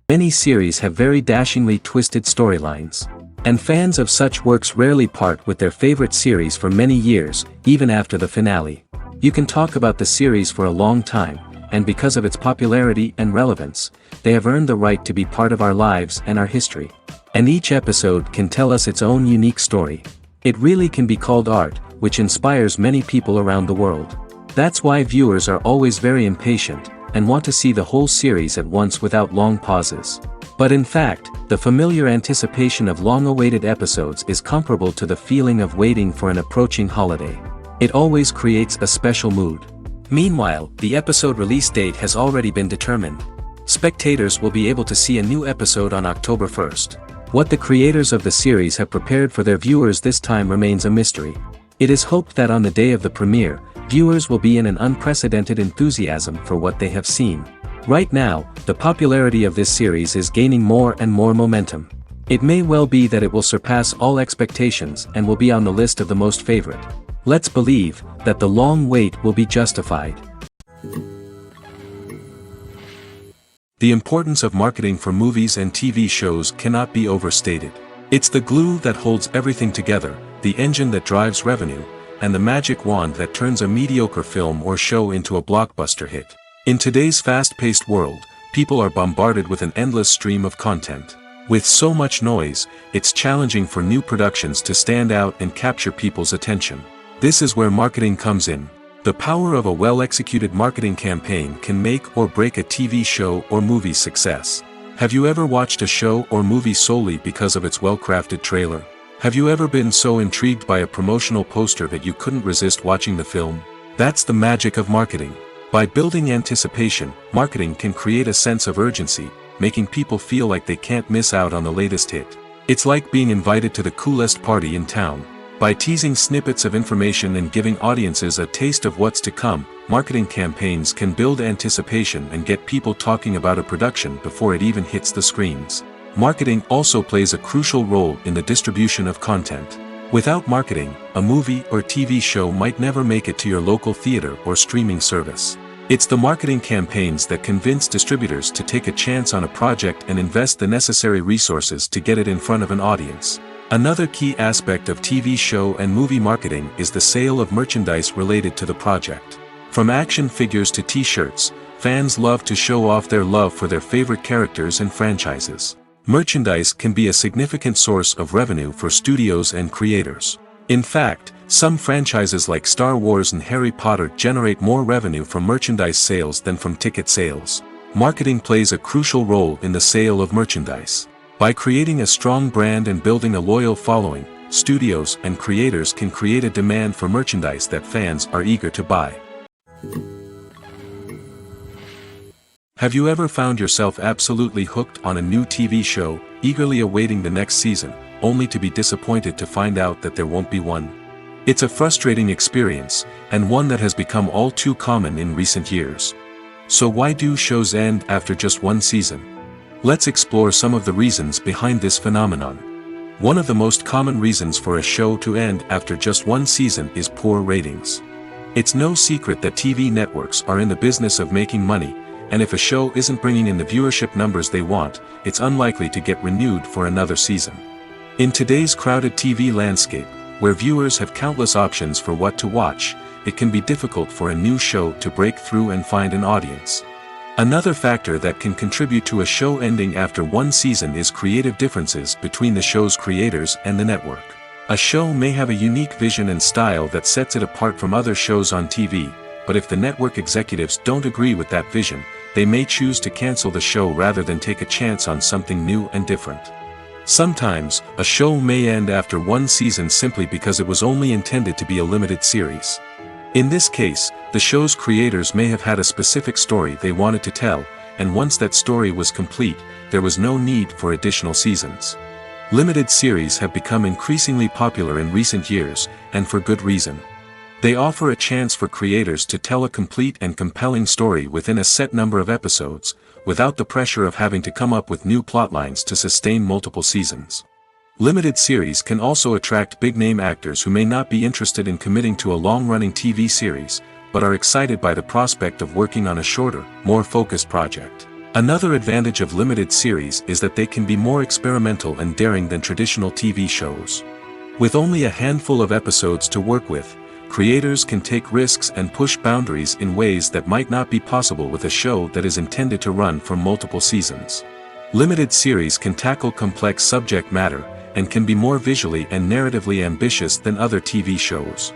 Many series have very dashingly twisted storylines. And fans of such works rarely part with their favorite series for many years, even after the finale. You can talk about the series for a long time, and because of its popularity and relevance, they have earned the right to be part of our lives and our history. And each episode can tell us its own unique story. It really can be called art, which inspires many people around the world. That's why viewers are always very impatient, and want to see the whole series at once without long pauses. But in fact, the familiar anticipation of long-awaited episodes is comparable to the feeling of waiting for an approaching holiday. It always creates a special mood. Meanwhile, the episode release date has already been determined. Spectators will be able to see a new episode on October 1st. What the creators of the series have prepared for their viewers this time remains a mystery. It is hoped that on the day of the premiere, viewers will be in an unprecedented enthusiasm for what they have seen. Right now, the popularity of this series is gaining more and more momentum. It may well be that it will surpass all expectations and will be on the list of the most favorite. Let's believe that the long wait will be justified. The importance of marketing for movies and TV shows cannot be overstated. It's the glue that holds everything together, the engine that drives revenue, and the magic wand that turns a mediocre film or show into a blockbuster hit. In today's fast-paced world, people are bombarded with an endless stream of content. With so much noise, it's challenging for new productions to stand out and capture people's attention. This is where marketing comes in. The power of a well-executed marketing campaign can make or break a TV show or movie's success. Have you ever watched a show or movie solely because of its well-crafted trailer? Have you ever been so intrigued by a promotional poster that you couldn't resist watching the film? That's the magic of marketing. By building anticipation, marketing can create a sense of urgency, making people feel like they can't miss out on the latest hit. It's like being invited to the coolest party in town. By teasing snippets of information and giving audiences a taste of what's to come, marketing campaigns can build anticipation and get people talking about a production before it even hits the screens. Marketing also plays a crucial role in the distribution of content. Without marketing, a movie or TV show might never make it to your local theater or streaming service. It's the marketing campaigns that convince distributors to take a chance on a project and invest the necessary resources to get it in front of an audience. Another key aspect of TV show and movie marketing is the sale of merchandise related to the project. From action figures to t-shirts, fans love to show off their love for their favorite characters and franchises. Merchandise can be a significant source of revenue for studios and creators. In fact, some franchises like Star Wars and Harry Potter generate more revenue from merchandise sales than from ticket sales. Marketing plays a crucial role in the sale of merchandise. By creating a strong brand and building a loyal following, studios and creators can create a demand for merchandise that fans are eager to buy. Have you ever found yourself absolutely hooked on a new TV show, eagerly awaiting the next season, only to be disappointed to find out that there won't be one? It's a frustrating experience, and one that has become all too common in recent years. So why do shows end after just one season? Let's explore some of the reasons behind this phenomenon. One of the most common reasons for a show to end after just one season is poor ratings. It's no secret that TV networks are in the business of making money, and if a show isn't bringing in the viewership numbers they want, it's unlikely to get renewed for another season. In today's crowded TV landscape, where viewers have countless options for what to watch, it can be difficult for a new show to break through and find an audience. Another factor that can contribute to a show ending after one season is creative differences between the show's creators and the network. A show may have a unique vision and style that sets it apart from other shows on TV, but if the network executives don't agree with that vision, they may choose to cancel the show rather than take a chance on something new and different. Sometimes, a show may end after one season simply because it was only intended to be a limited series. In this case, the show's creators may have had a specific story they wanted to tell, and once that story was complete, there was no need for additional seasons. Limited series have become increasingly popular in recent years, and for good reason. They offer a chance for creators to tell a complete and compelling story within a set number of episodes, without the pressure of having to come up with new plotlines to sustain multiple seasons. Limited series can also attract big-name actors who may not be interested in committing to a long-running TV series, but are excited by the prospect of working on a shorter, more focused project. Another advantage of limited series is that they can be more experimental and daring than traditional TV shows. With only a handful of episodes to work with, creators can take risks and push boundaries in ways that might not be possible with a show that is intended to run for multiple seasons. Limited series can tackle complex subject matter, and can be more visually and narratively ambitious than other TV shows.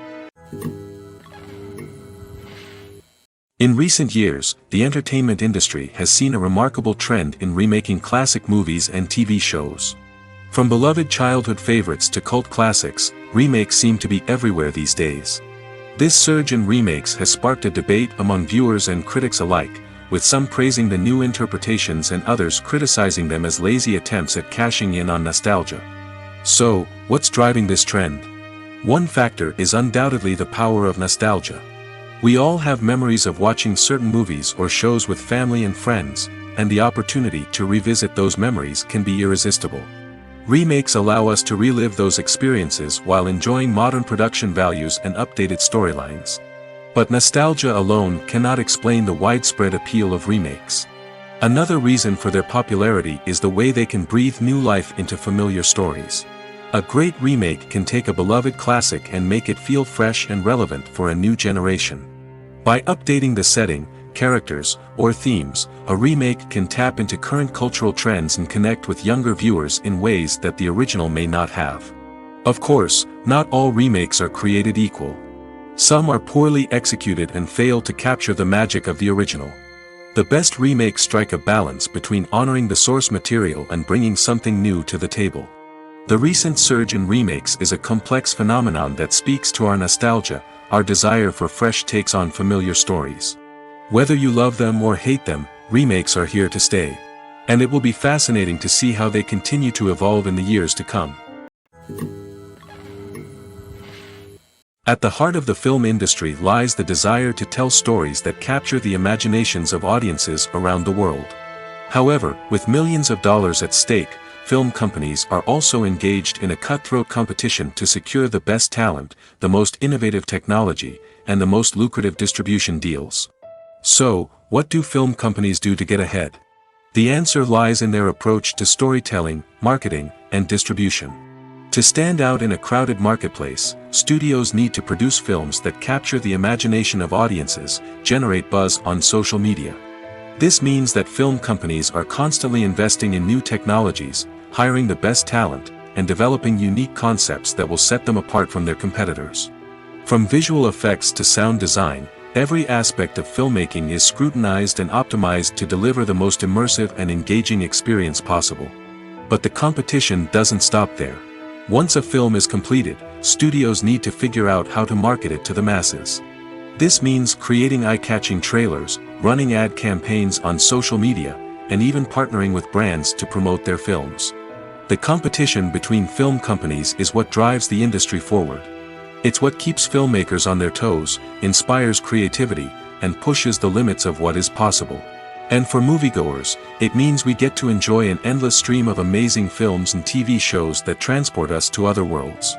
In recent years, the entertainment industry has seen a remarkable trend in remaking classic movies and TV shows. From beloved childhood favorites to cult classics, remakes seem to be everywhere these days. This surge in remakes has sparked a debate among viewers and critics alike, with some praising the new interpretations and others criticizing them as lazy attempts at cashing in on nostalgia. So, what's driving this trend? One factor is undoubtedly the power of nostalgia. We all have memories of watching certain movies or shows with family and friends, and the opportunity to revisit those memories can be irresistible. Remakes allow us to relive those experiences while enjoying modern production values and updated storylines. But nostalgia alone cannot explain the widespread appeal of remakes. Another reason for their popularity is the way they can breathe new life into familiar stories. A great remake can take a beloved classic and make it feel fresh and relevant for a new generation. By updating the setting, characters, or themes, a remake can tap into current cultural trends and connect with younger viewers in ways that the original may not have. Of course, not all remakes are created equal. Some are poorly executed and fail to capture the magic of the original. The best remakes strike a balance between honoring the source material and bringing something new to the table. The recent surge in remakes is a complex phenomenon that speaks to our nostalgia, our desire for fresh takes on familiar stories. Whether you love them or hate them, remakes are here to stay. And it will be fascinating to see how they continue to evolve in the years to come. At the heart of the film industry lies the desire to tell stories that capture the imaginations of audiences around the world. However, with millions of dollars at stake, film companies are also engaged in a cutthroat competition to secure the best talent, the most innovative technology, and the most lucrative distribution deals. So, what do film companies do to get ahead? The answer lies in their approach to storytelling, marketing, and distribution. To stand out in a crowded marketplace, studios need to produce films that capture the imagination of audiences, generate buzz on social media. This means that film companies are constantly investing in new technologies, hiring the best talent, and developing unique concepts that will set them apart from their competitors. From visual effects to sound design, every aspect of filmmaking is scrutinized and optimized to deliver the most immersive and engaging experience possible. But the competition doesn't stop there. Once a film is completed, studios need to figure out how to market it to the masses. This means creating eye-catching trailers, running ad campaigns on social media, and even partnering with brands to promote their films. The competition between film companies is what drives the industry forward. It's what keeps filmmakers on their toes, inspires creativity, and pushes the limits of what is possible. And for moviegoers, it means we get to enjoy an endless stream of amazing films and TV shows that transport us to other worlds.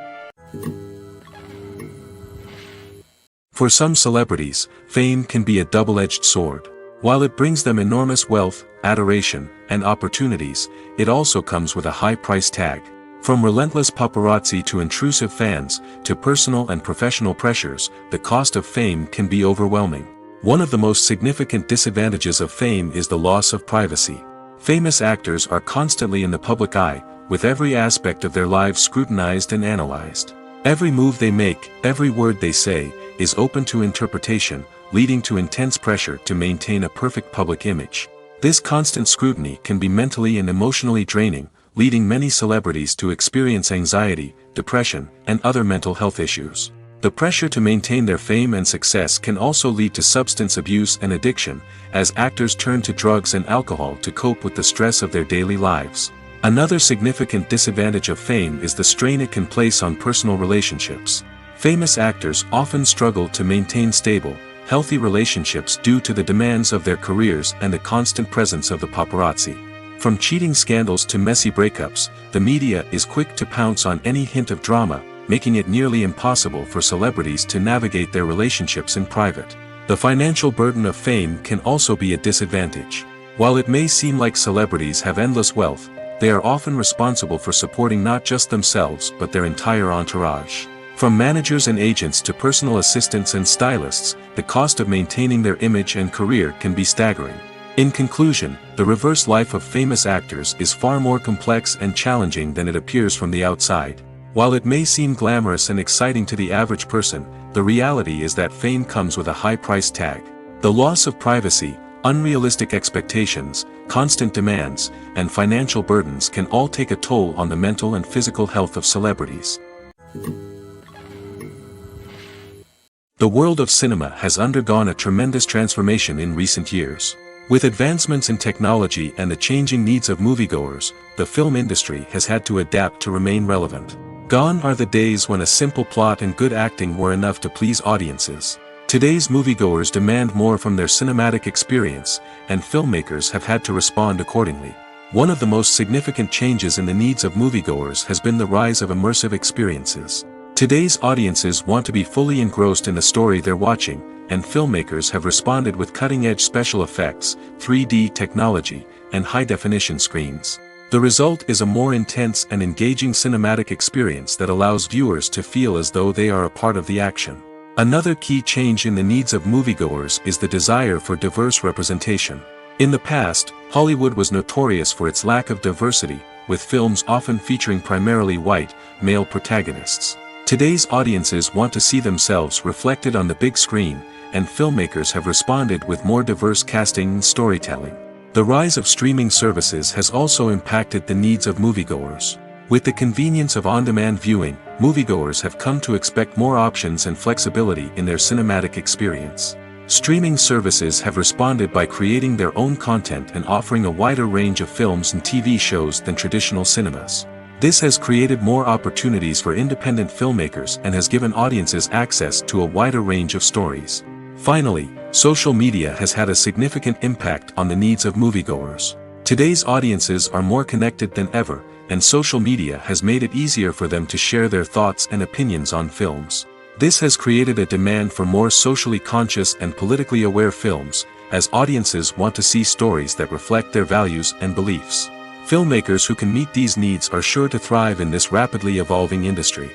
For some celebrities, fame can be a double-edged sword. While it brings them enormous wealth, adoration, and opportunities, it also comes with a high price tag. From relentless paparazzi to intrusive fans, to personal and professional pressures, the cost of fame can be overwhelming. One of the most significant disadvantages of fame is the loss of privacy. Famous actors are constantly in the public eye, with every aspect of their lives scrutinized and analyzed. Every move they make, every word they say, is open to interpretation, leading to intense pressure to maintain a perfect public image. This constant scrutiny can be mentally and emotionally draining, leading many celebrities to experience anxiety, depression, and other mental health issues. The pressure to maintain their fame and success can also lead to substance abuse and addiction, as actors turn to drugs and alcohol to cope with the stress of their daily lives. Another significant disadvantage of fame is the strain it can place on personal relationships. Famous actors often struggle to maintain stable, healthy relationships due to the demands of their careers and the constant presence of the paparazzi. From cheating scandals to messy breakups, the media is quick to pounce on any hint of drama, making it nearly impossible for celebrities to navigate their relationships in private. The financial burden of fame can also be a disadvantage. While it may seem like celebrities have endless wealth, they are often responsible for supporting not just themselves but their entire entourage. From managers and agents to personal assistants and stylists, the cost of maintaining their image and career can be staggering. In conclusion, the reverse life of famous actors is far more complex and challenging than it appears from the outside. While it may seem glamorous and exciting to the average person, the reality is that fame comes with a high price tag. The loss of privacy, unrealistic expectations, constant demands, and financial burdens can all take a toll on the mental and physical health of celebrities. The world of cinema has undergone a tremendous transformation in recent years. With advancements in technology and the changing needs of moviegoers, the film industry has had to adapt to remain relevant. Gone are the days when a simple plot and good acting were enough to please audiences. Today's moviegoers demand more from their cinematic experience, and filmmakers have had to respond accordingly. One of the most significant changes in the needs of moviegoers has been the rise of immersive experiences. Today's audiences want to be fully engrossed in the story they're watching, and filmmakers have responded with cutting-edge special effects, 3D technology, and high-definition screens. The result is a more intense and engaging cinematic experience that allows viewers to feel as though they are a part of the action. Another key change in the needs of moviegoers is the desire for diverse representation. In the past, Hollywood was notorious for its lack of diversity, with films often featuring primarily white, male protagonists. Today's audiences want to see themselves reflected on the big screen, and filmmakers have responded with more diverse casting and storytelling. The rise of streaming services has also impacted the needs of moviegoers. With the convenience of on-demand viewing, moviegoers have come to expect more options and flexibility in their cinematic experience. Streaming services have responded by creating their own content and offering a wider range of films and TV shows than traditional cinemas. This has created more opportunities for independent filmmakers and has given audiences access to a wider range of stories. Finally, social media has had a significant impact on the needs of moviegoers. Today's audiences are more connected than ever, and social media has made it easier for them to share their thoughts and opinions on films. This has created a demand for more socially conscious and politically aware films, as audiences want to see stories that reflect their values and beliefs. Filmmakers who can meet these needs are sure to thrive in this rapidly evolving industry.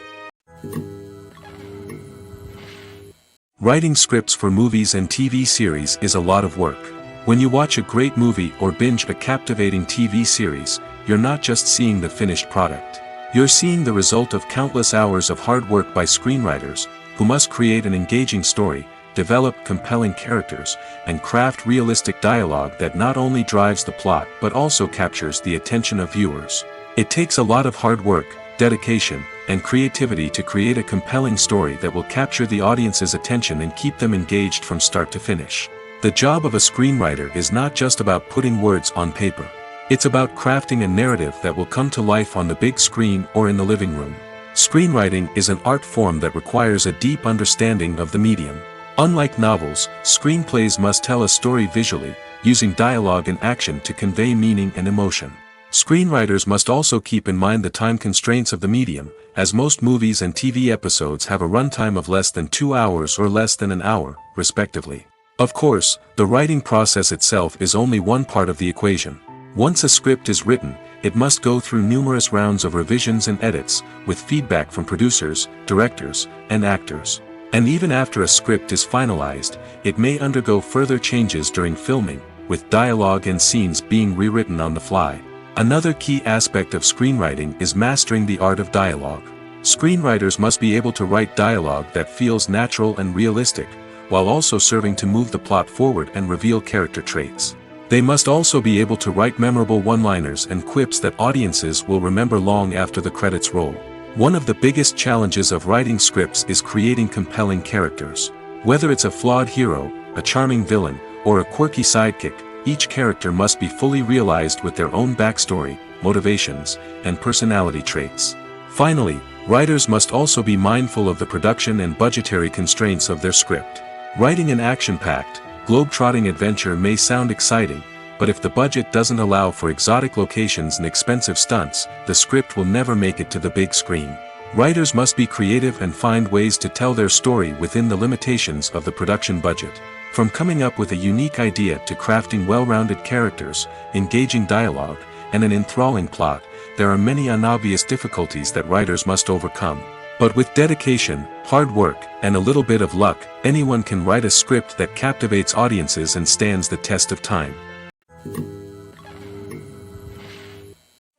Writing scripts for movies and TV series is a lot of work. When you watch a great movie or binge a captivating TV series, you're not just seeing the finished product. You're seeing the result of countless hours of hard work by screenwriters, who must create an engaging story, develop compelling characters, and craft realistic dialogue that not only drives the plot but also captures the attention of viewers. It takes a lot of hard work, dedication, and creativity to create a compelling story that will capture the audience's attention and keep them engaged from start to finish. The job of a screenwriter is not just about putting words on paper. It's about crafting a narrative that will come to life on the big screen or in the living room. Screenwriting is an art form that requires a deep understanding of the medium. Unlike novels, screenplays must tell a story visually, using dialogue and action to convey meaning and emotion. Screenwriters must also keep in mind the time constraints of the medium, as most movies and TV episodes have a runtime of less than 2 hours or less than an hour, respectively. Of course, the writing process itself is only one part of the equation. Once a script is written, it must go through numerous rounds of revisions and edits, with feedback from producers, directors, and actors. And even after a script is finalized, it may undergo further changes during filming, with dialogue and scenes being rewritten on the fly. Another key aspect of screenwriting is mastering the art of dialogue. Screenwriters must be able to write dialogue that feels natural and realistic, while also serving to move the plot forward and reveal character traits. They must also be able to write memorable one-liners and quips that audiences will remember long after the credits roll. One of the biggest challenges of writing scripts is creating compelling characters. Whether it's a flawed hero, a charming villain, or a quirky sidekick, each character must be fully realized with their own backstory, motivations, and personality traits. Finally, writers must also be mindful of the production and budgetary constraints of their script. Writing an action-packed, globe-trotting adventure may sound exciting, but if the budget doesn't allow for exotic locations and expensive stunts, the script will never make it to the big screen. Writers must be creative and find ways to tell their story within the limitations of the production budget. From coming up with a unique idea to crafting well-rounded characters, engaging dialogue, and an enthralling plot, there are many unobvious difficulties that writers must overcome. But with dedication, hard work, and a little bit of luck, anyone can write a script that captivates audiences and stands the test of time.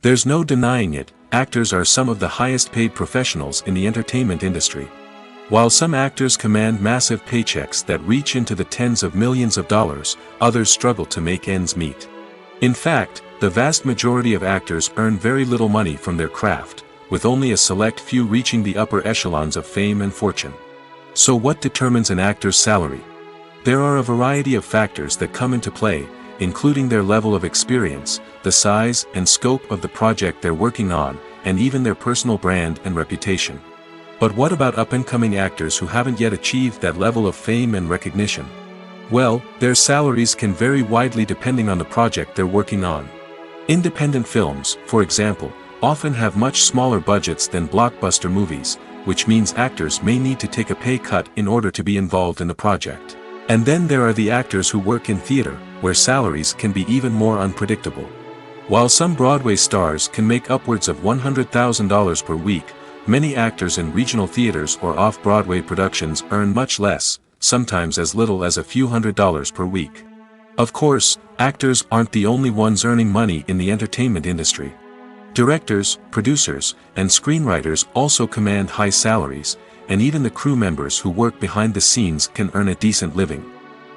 There's no denying it, actors are some of the highest paid professionals in the entertainment industry. While some actors command massive paychecks that reach into the tens of millions of dollars, others struggle to make ends meet. In fact, the vast majority of actors earn very little money from their craft, with only a select few reaching the upper echelons of fame and fortune. So what determines an actor's salary? There are a variety of factors that come into play, including their level of experience, the size and scope of the project they're working on, and even their personal brand and reputation. But what about up-and-coming actors who haven't yet achieved that level of fame and recognition? Well, their salaries can vary widely depending on the project they're working on. Independent films, for example, often have much smaller budgets than blockbuster movies, which means actors may need to take a pay cut in order to be involved in the project. And then there are the actors who work in theater, where salaries can be even more unpredictable. While some Broadway stars can make upwards of $100,000 per week, many actors in regional theaters or off-Broadway productions earn much less, sometimes as little as a few $100s per week. Of course, actors aren't the only ones earning money in the entertainment industry. Directors, producers, and screenwriters also command high salaries, and even the crew members who work behind the scenes can earn a decent living.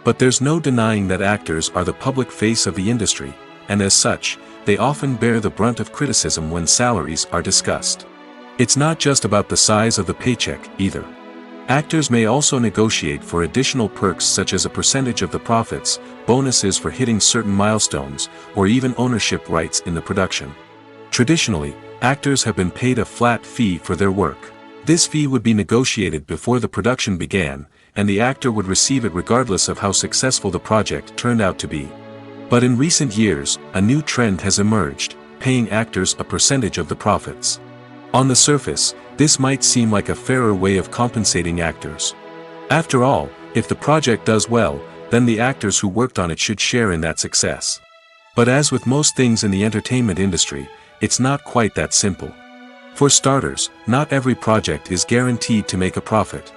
But there's no denying that actors are the public face of the industry, and as such, they often bear the brunt of criticism when salaries are discussed. It's not just about the size of the paycheck, either. Actors may also negotiate for additional perks such as a percentage of the profits, bonuses for hitting certain milestones, or even ownership rights in the production. Traditionally, actors have been paid a flat fee for their work. This fee would be negotiated before the production began, and the actor would receive it regardless of how successful the project turned out to be. But in recent years, a new trend has emerged, paying actors a percentage of the profits. On the surface, this might seem like a fairer way of compensating actors. After all, if the project does well, then the actors who worked on it should share in that success. But as with most things in the entertainment industry, it's not quite that simple. For starters, not every project is guaranteed to make a profit.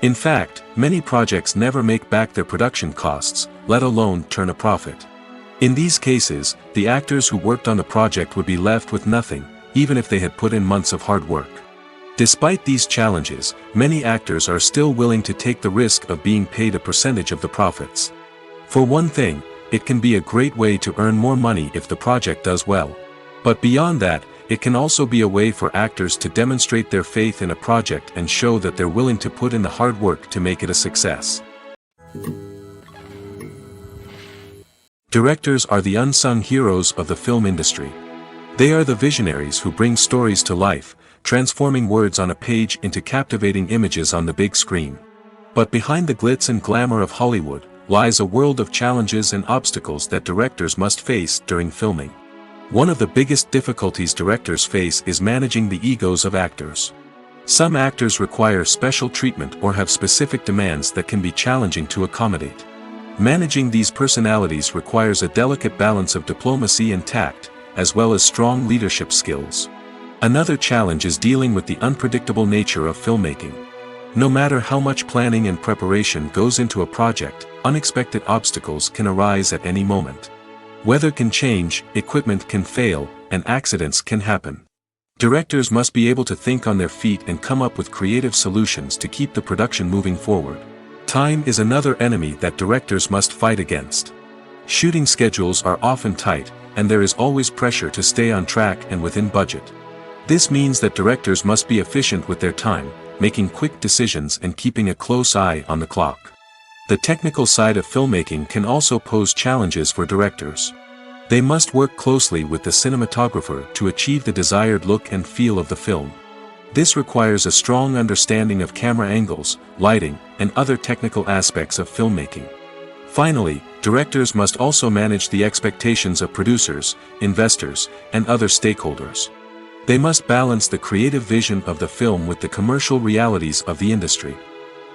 In fact, many projects never make back their production costs, let alone turn a profit. In these cases, the actors who worked on the project would be left with nothing, even if they had put in months of hard work. Despite these challenges, many actors are still willing to take the risk of being paid a percentage of the profits. For one thing, it can be a great way to earn more money if the project does well. But beyond that, it can also be a way for actors to demonstrate their faith in a project and show that they're willing to put in the hard work to make it a success. Directors are the unsung heroes of the film industry. They are the visionaries who bring stories to life, transforming words on a page into captivating images on the big screen. But behind the glitz and glamour of Hollywood, lies a world of challenges and obstacles that directors must face during filming. One of the biggest difficulties directors face is managing the egos of actors. Some actors require special treatment or have specific demands that can be challenging to accommodate. Managing these personalities requires a delicate balance of diplomacy and tact, as well as strong leadership skills. Another challenge is dealing with the unpredictable nature of filmmaking. No matter how much planning and preparation goes into a project, unexpected obstacles can arise at any moment. Weather can change, equipment can fail, and accidents can happen. Directors must be able to think on their feet and come up with creative solutions to keep the production moving forward. Time is another enemy that directors must fight against. Shooting schedules are often tight, and there is always pressure to stay on track and within budget. This means that directors must be efficient with their time, making quick decisions and keeping a close eye on the clock. The technical side of filmmaking can also pose challenges for directors. They must work closely with the cinematographer to achieve the desired look and feel of the film. This requires a strong understanding of camera angles, lighting, and other technical aspects of filmmaking. Finally, directors must also manage the expectations of producers, investors, and other stakeholders. They must balance the creative vision of the film with the commercial realities of the industry.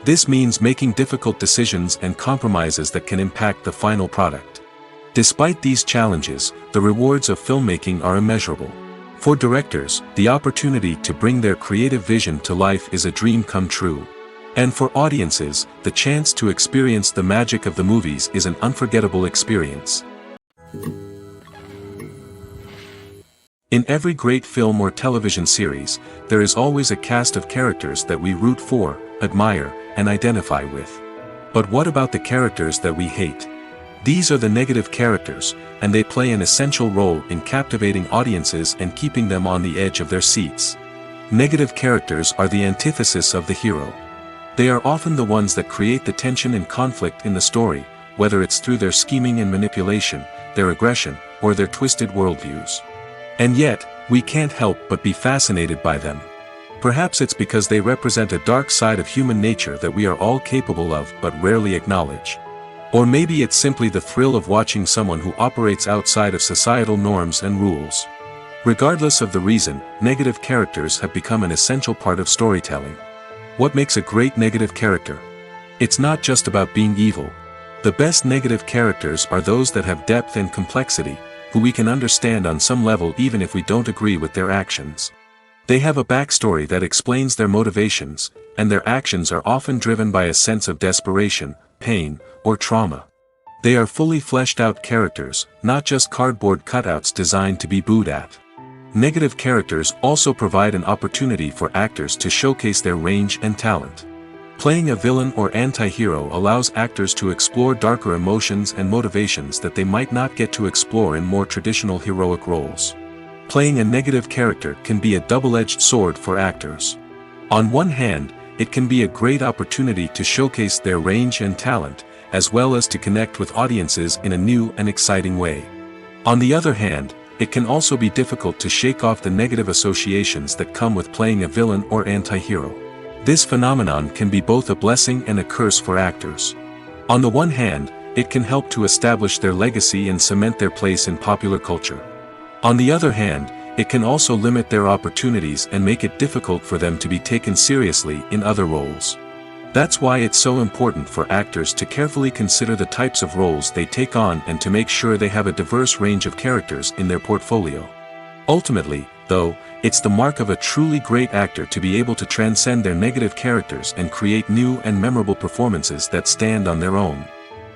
This means making difficult decisions and compromises that can impact the final product. Despite these challenges, the rewards of filmmaking are immeasurable. For directors, the opportunity to bring their creative vision to life is a dream come true. And for audiences, the chance to experience the magic of the movies is an unforgettable experience. In every great film or television series, there is always a cast of characters that we root for, admire, and identify with. But what about the characters that we hate? These are the negative characters, and they play an essential role in captivating audiences and keeping them on the edge of their seats. Negative characters are the antithesis of the hero. They are often the ones that create the tension and conflict in the story, whether it's through their scheming and manipulation, their aggression, or their twisted worldviews. And yet, we can't help but be fascinated by them. Perhaps it's because they represent a dark side of human nature that we are all capable of but rarely acknowledge. Or maybe it's simply the thrill of watching someone who operates outside of societal norms and rules. Regardless of the reason, negative characters have become an essential part of storytelling. What makes a great negative character? It's not just about being evil. The best negative characters are those that have depth and complexity, who we can understand on some level even if we don't agree with their actions. They have a backstory that explains their motivations, and their actions are often driven by a sense of desperation, pain, or trauma. They are fully fleshed out characters, not just cardboard cutouts designed to be booed at. Negative characters also provide an opportunity for actors to showcase their range and talent. Playing a villain or anti-hero allows actors to explore darker emotions and motivations that they might not get to explore in more traditional heroic roles. Playing a negative character can be a double-edged sword for actors. On one hand, it can be a great opportunity to showcase their range and talent, as well as to connect with audiences in a new and exciting way. On the other hand, it can also be difficult to shake off the negative associations that come with playing a villain or anti-hero. This phenomenon can be both a blessing and a curse for actors. On the one hand, it can help to establish their legacy and cement their place in popular culture. On the other hand, it can also limit their opportunities and make it difficult for them to be taken seriously in other roles. That's why it's so important for actors to carefully consider the types of roles they take on and to make sure they have a diverse range of characters in their portfolio. Ultimately, though, it's the mark of a truly great actor to be able to transcend their negative characters and create new and memorable performances that stand on their own.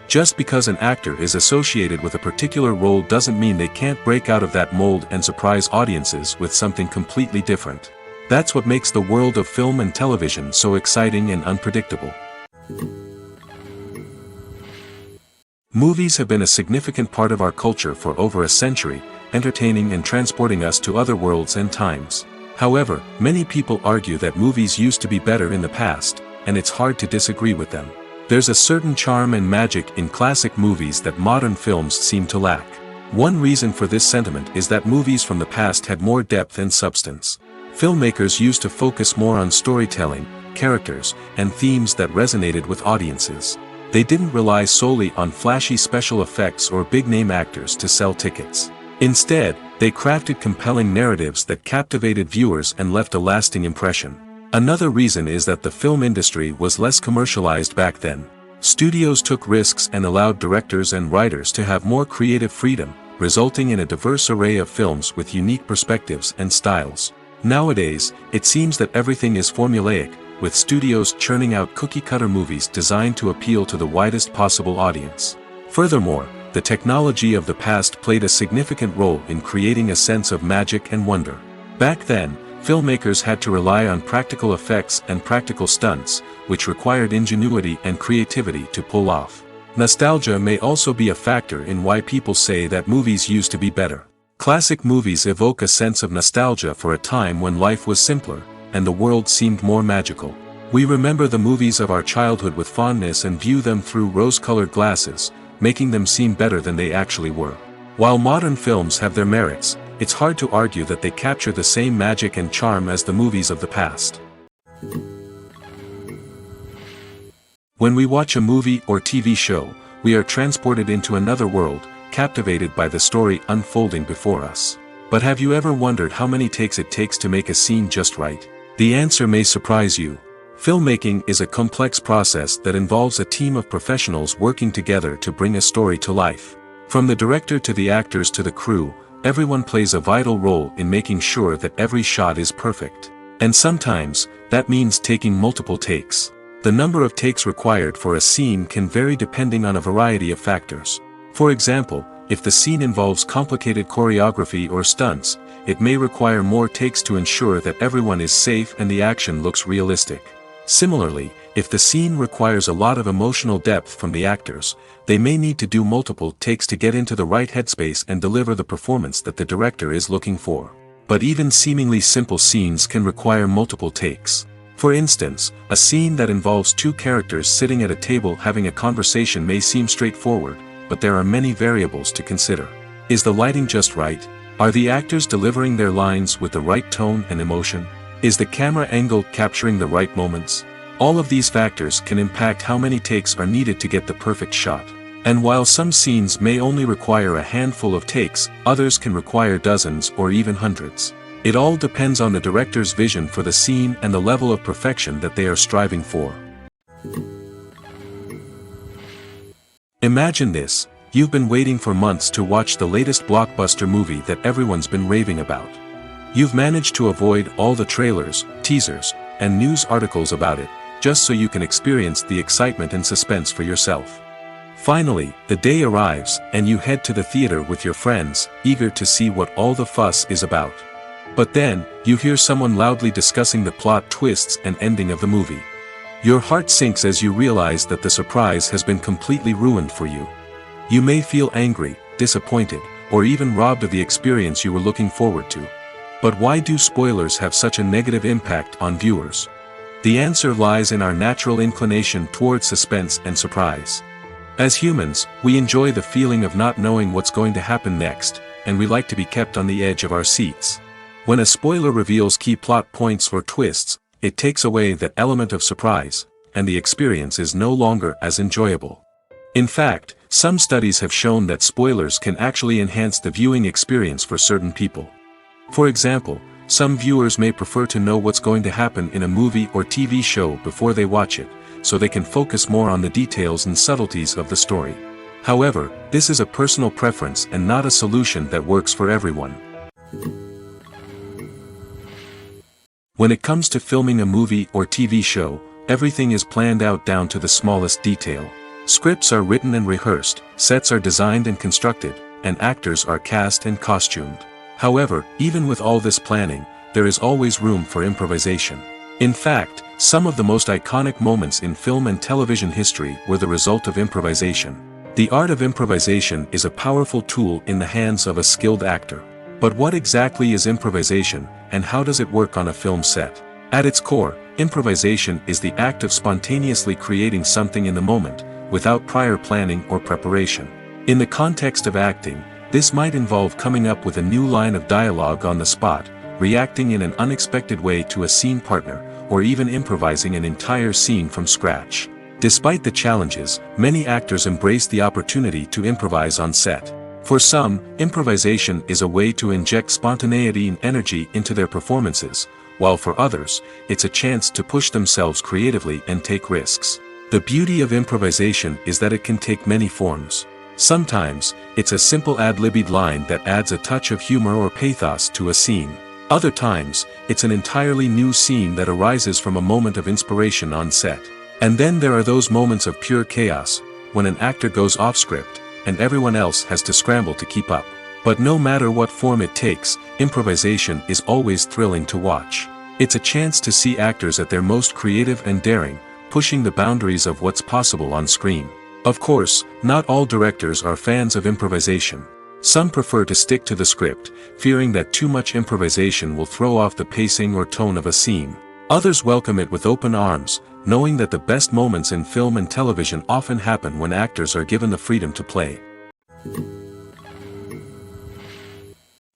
Just because an actor is associated with a particular role doesn't mean they can't break out of that mold and surprise audiences with something completely different. That's what makes the world of film and television so exciting and unpredictable. Movies have been a significant part of our culture for over a century, entertaining and transporting us to other worlds and times. However, many people argue that movies used to be better in the past, and it's hard to disagree with them. There's a certain charm and magic in classic movies that modern films seem to lack. One reason for this sentiment is that movies from the past had more depth and substance. Filmmakers used to focus more on storytelling, characters, and themes that resonated with audiences. They didn't rely solely on flashy special effects or big-name actors to sell tickets. Instead, they crafted compelling narratives that captivated viewers and left a lasting impression. Another reason is that the film industry was less commercialized back then. Studios took risks and allowed directors and writers to have more creative freedom, resulting in a diverse array of films with unique perspectives and styles. Nowadays, it seems that everything is formulaic, with studios churning out cookie-cutter movies designed to appeal to the widest possible audience. Furthermore, the technology of the past played a significant role in creating a sense of magic and wonder. Back then, filmmakers had to rely on practical effects and practical stunts, which required ingenuity and creativity to pull off. Nostalgia may also be a factor in why people say that movies used to be better. Classic movies evoke a sense of nostalgia for a time when life was simpler, and the world seemed more magical. We remember the movies of our childhood with fondness and view them through rose-colored glasses, making them seem better than they actually were. While modern films have their merits, it's hard to argue that they capture the same magic and charm as the movies of the past. When we watch a movie or TV show, we are transported into another world, captivated by the story unfolding before us. But have you ever wondered how many takes it takes to make a scene just right? The answer may surprise you. Filmmaking is a complex process that involves a team of professionals working together to bring a story to life. From the director to the actors to the crew, everyone plays a vital role in making sure that every shot is perfect. And sometimes, that means taking multiple takes. The number of takes required for a scene can vary depending on a variety of factors. For example, if the scene involves complicated choreography or stunts, it may require more takes to ensure that everyone is safe and the action looks realistic. Similarly, if the scene requires a lot of emotional depth from the actors, they may need to do multiple takes to get into the right headspace and deliver the performance that the director is looking for. But even seemingly simple scenes can require multiple takes. For instance, a scene that involves two characters sitting at a table having a conversation may seem straightforward, but there are many variables to consider. Is the lighting just right? Are the actors delivering their lines with the right tone and emotion? Is the camera angle capturing the right moments? All of these factors can impact how many takes are needed to get the perfect shot. And while some scenes may only require a handful of takes, others can require dozens or even hundreds. It all depends on the director's vision for the scene and the level of perfection that they are striving for. Imagine this: you've been waiting for months to watch the latest blockbuster movie that everyone's been raving about. You've managed to avoid all the trailers, teasers, and news articles about it, just so you can experience the excitement and suspense for yourself. Finally, the day arrives, and you head to the theater with your friends, eager to see what all the fuss is about. But then, you hear someone loudly discussing the plot twists and ending of the movie. Your heart sinks as you realize that the surprise has been completely ruined for you. You may feel angry, disappointed, or even robbed of the experience you were looking forward to. But why do spoilers have such a negative impact on viewers? The answer lies in our natural inclination towards suspense and surprise. As humans, we enjoy the feeling of not knowing what's going to happen next, and we like to be kept on the edge of our seats. When a spoiler reveals key plot points or twists, it takes away that element of surprise, and the experience is no longer as enjoyable. In fact, some studies have shown that spoilers can actually enhance the viewing experience for certain people. For example, some viewers may prefer to know what's going to happen in a movie or TV show before they watch it, so they can focus more on the details and subtleties of the story. However, this is a personal preference and not a solution that works for everyone. When it comes to filming a movie or TV show, everything is planned out down to the smallest detail. Scripts are written and rehearsed, sets are designed and constructed, and actors are cast and costumed. However, even with all this planning, there is always room for improvisation. In fact, some of the most iconic moments in film and television history were the result of improvisation. The art of improvisation is a powerful tool in the hands of a skilled actor. But what exactly is improvisation, and how does it work on a film set? At its core, improvisation is the act of spontaneously creating something in the moment, without prior planning or preparation. In the context of acting, this might involve coming up with a new line of dialogue on the spot, reacting in an unexpected way to a scene partner, or even improvising an entire scene from scratch. Despite the challenges, many actors embrace the opportunity to improvise on set. For some, improvisation is a way to inject spontaneity and energy into their performances, while for others, it's a chance to push themselves creatively and take risks. The beauty of improvisation is that it can take many forms. Sometimes, it's a simple ad-libbed line that adds a touch of humor or pathos to a scene. Other times, it's an entirely new scene that arises from a moment of inspiration on set. And then there are those moments of pure chaos, when an actor goes off script, and everyone else has to scramble to keep up. But no matter what form it takes, improvisation is always thrilling to watch. It's a chance to see actors at their most creative and daring, pushing the boundaries of what's possible on screen. Of course, not all directors are fans of improvisation. Some prefer to stick to the script, fearing that too much improvisation will throw off the pacing or tone of a scene. Others welcome it with open arms, knowing that the best moments in film and television often happen when actors are given the freedom to play.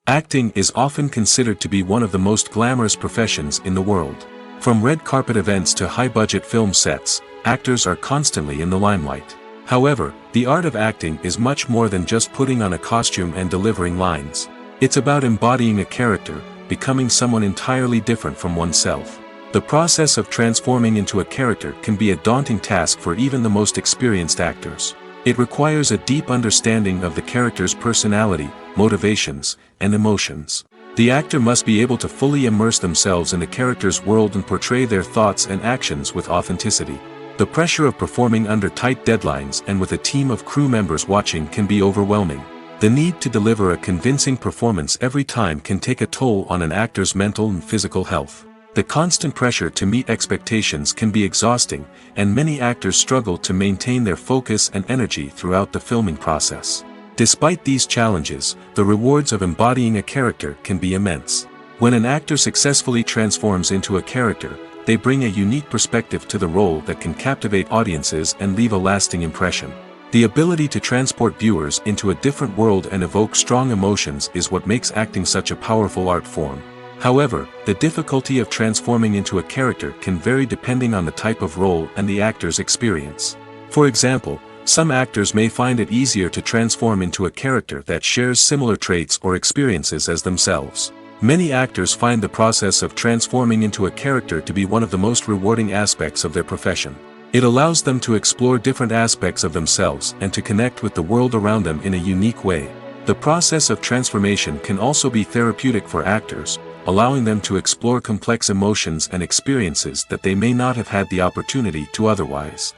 Acting is often considered to be one of the most glamorous professions in the world. From red carpet events to high-budget film sets, actors are constantly in the limelight. However, the art of acting is much more than just putting on a costume and delivering lines. It's about embodying a character, becoming someone entirely different from oneself. The process of transforming into a character can be a daunting task for even the most experienced actors. It requires a deep understanding of the character's personality, motivations, and emotions. The actor must be able to fully immerse themselves in the character's world and portray their thoughts and actions with authenticity. The pressure of performing under tight deadlines and with a team of crew members watching can be overwhelming. The need to deliver a convincing performance every time can take a toll on an actor's mental and physical health. The constant pressure to meet expectations can be exhausting, and many actors struggle to maintain their focus and energy throughout the filming process. Despite these challenges, the rewards of embodying a character can be immense. When an actor successfully transforms into a character, they bring a unique perspective to the role that can captivate audiences and leave a lasting impression. The ability to transport viewers into a different world and evoke strong emotions is what makes acting such a powerful art form. However, the difficulty of transforming into a character can vary depending on the type of role and the actor's experience. For example, some actors may find it easier to transform into a character that shares similar traits or experiences as themselves. Many actors find the process of transforming into a character to be one of the most rewarding aspects of their profession. It allows them to explore different aspects of themselves and to connect with the world around them in a unique way. The process of transformation can also be therapeutic for actors, allowing them to explore complex emotions and experiences that they may not have had the opportunity to otherwise.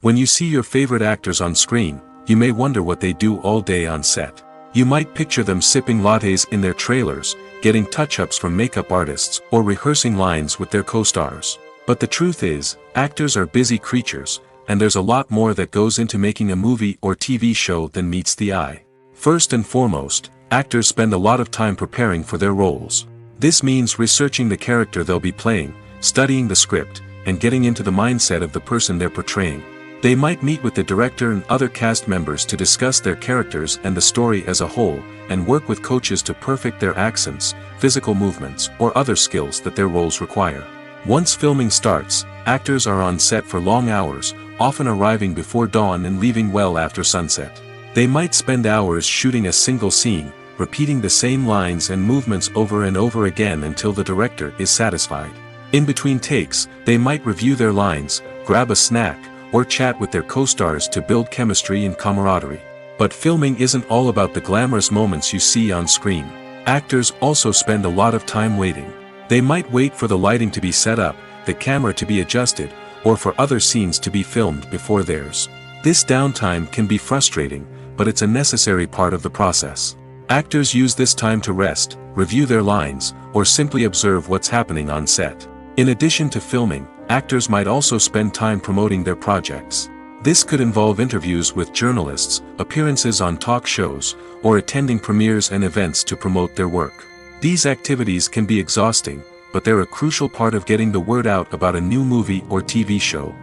When you see your favorite actors on screen, you may wonder what they do all day on set. You might picture them sipping lattes in their trailers, getting touch-ups from makeup artists, or rehearsing lines with their co-stars. But the truth is, actors are busy creatures, and there's a lot more that goes into making a movie or TV show than meets the eye. First and foremost, actors spend a lot of time preparing for their roles. This means researching the character they'll be playing, studying the script, and getting into the mindset of the person they're portraying. They might meet with the director and other cast members to discuss their characters and the story as a whole, and work with coaches to perfect their accents, physical movements, or other skills that their roles require. Once filming starts, actors are on set for long hours, often arriving before dawn and leaving well after sunset. They might spend hours shooting a single scene, repeating the same lines and movements over and over again until the director is satisfied. In between takes, they might review their lines, grab a snack, or chat with their co-stars to build chemistry and camaraderie. But filming isn't all about the glamorous moments you see on screen. Actors also spend a lot of time waiting. They might wait for the lighting to be set up, the camera to be adjusted, or for other scenes to be filmed before theirs. This downtime can be frustrating, but it's a necessary part of the process. Actors use this time to rest, review their lines, or simply observe what's happening on set. In addition to filming, actors might also spend time promoting their projects. This could involve interviews with journalists, appearances on talk shows, or attending premieres and events to promote their work. These activities can be exhausting, but they're a crucial part of getting the word out about a new movie or TV show.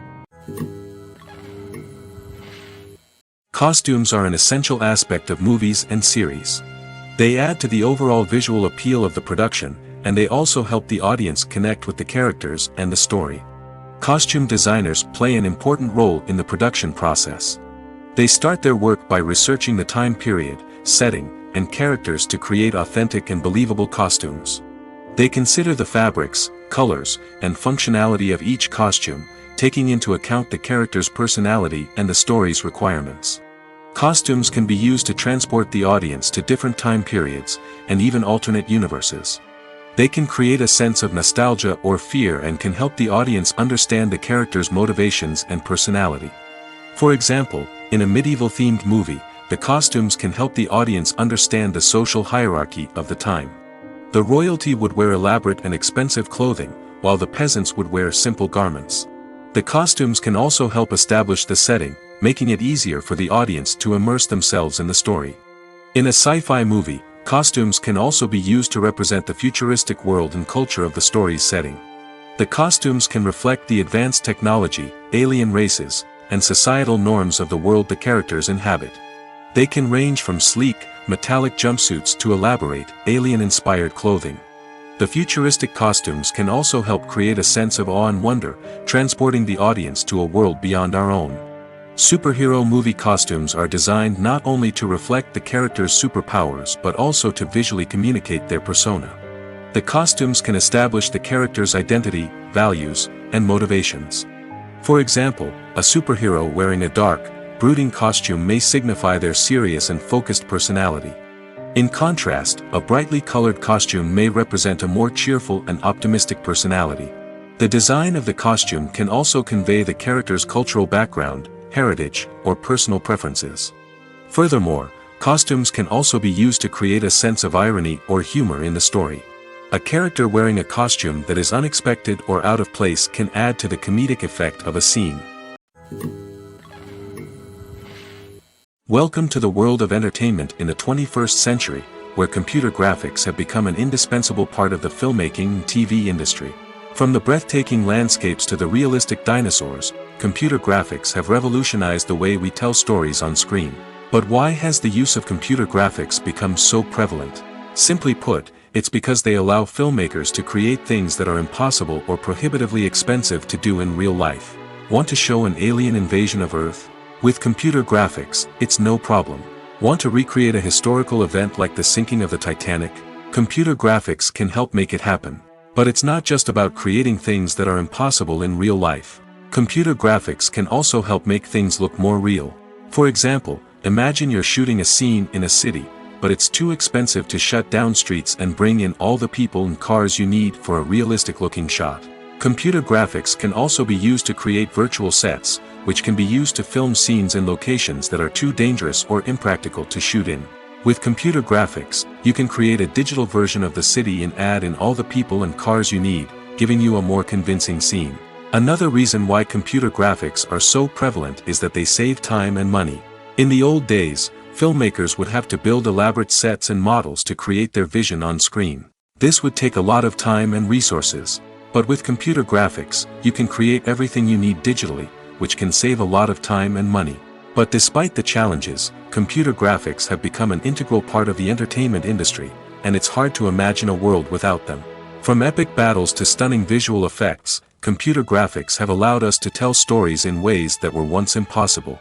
Costumes are an essential aspect of movies and series. They add to the overall visual appeal of the production, and they also help the audience connect with the characters and the story. Costume designers play an important role in the production process. They start their work by researching the time period, setting, and characters to create authentic and believable costumes. They consider the fabrics, colors, and functionality of each costume, taking into account the character's personality and the story's requirements. Costumes can be used to transport the audience to different time periods, and even alternate universes. They can create a sense of nostalgia or fear and can help the audience understand the character's motivations and personality. For example, in a medieval-themed movie, the costumes can help the audience understand the social hierarchy of the time. The royalty would wear elaborate and expensive clothing, while the peasants would wear simple garments. The costumes can also help establish the setting, making it easier for the audience to immerse themselves in the story. In a sci-fi movie, costumes can also be used to represent the futuristic world and culture of the story's setting. The costumes can reflect the advanced technology, alien races, and societal norms of the world the characters inhabit. They can range from sleek, metallic jumpsuits to elaborate, alien-inspired clothing. The futuristic costumes can also help create a sense of awe and wonder, transporting the audience to a world beyond our own. Superhero movie costumes are designed not only to reflect the character's superpowers but also to visually communicate their persona. The costumes can establish the character's identity, values, and motivations. For example, a superhero wearing a dark, brooding costume may signify their serious and focused personality. In contrast, a brightly colored costume may represent a more cheerful and optimistic personality. The design of the costume can also convey the character's cultural background, heritage, or personal preferences. Furthermore, costumes can also be used to create a sense of irony or humor in the story. A character wearing a costume that is unexpected or out of place can add to the comedic effect of a scene. Welcome to the world of entertainment in the 21st century, where computer graphics have become an indispensable part of the filmmaking and TV industry. From the breathtaking landscapes to the realistic dinosaurs, computer graphics have revolutionized the way we tell stories on screen. But why has the use of computer graphics become so prevalent? Simply put, it's because they allow filmmakers to create things that are impossible or prohibitively expensive to do in real life. Want to show an alien invasion of Earth? With computer graphics, it's no problem. Want to recreate a historical event like the sinking of the Titanic? Computer graphics can help make it happen. But it's not just about creating things that are impossible in real life. Computer graphics can also help make things look more real. For example, imagine you're shooting a scene in a city, but it's too expensive to shut down streets and bring in all the people and cars you need for a realistic-looking shot. Computer graphics can also be used to create virtual sets, which can be used to film scenes in locations that are too dangerous or impractical to shoot in. With computer graphics, you can create a digital version of the city and add in all the people and cars you need, giving you a more convincing scene. Another reason why computer graphics are so prevalent is that they save time and money. In the old days, filmmakers would have to build elaborate sets and models to create their vision on screen. This would take a lot of time and resources. But with computer graphics, you can create everything you need digitally, which can save a lot of time and money. But despite the challenges, computer graphics have become an integral part of the entertainment industry, and it's hard to imagine a world without them. From epic battles to stunning visual effects, computer graphics have allowed us to tell stories in ways that were once impossible.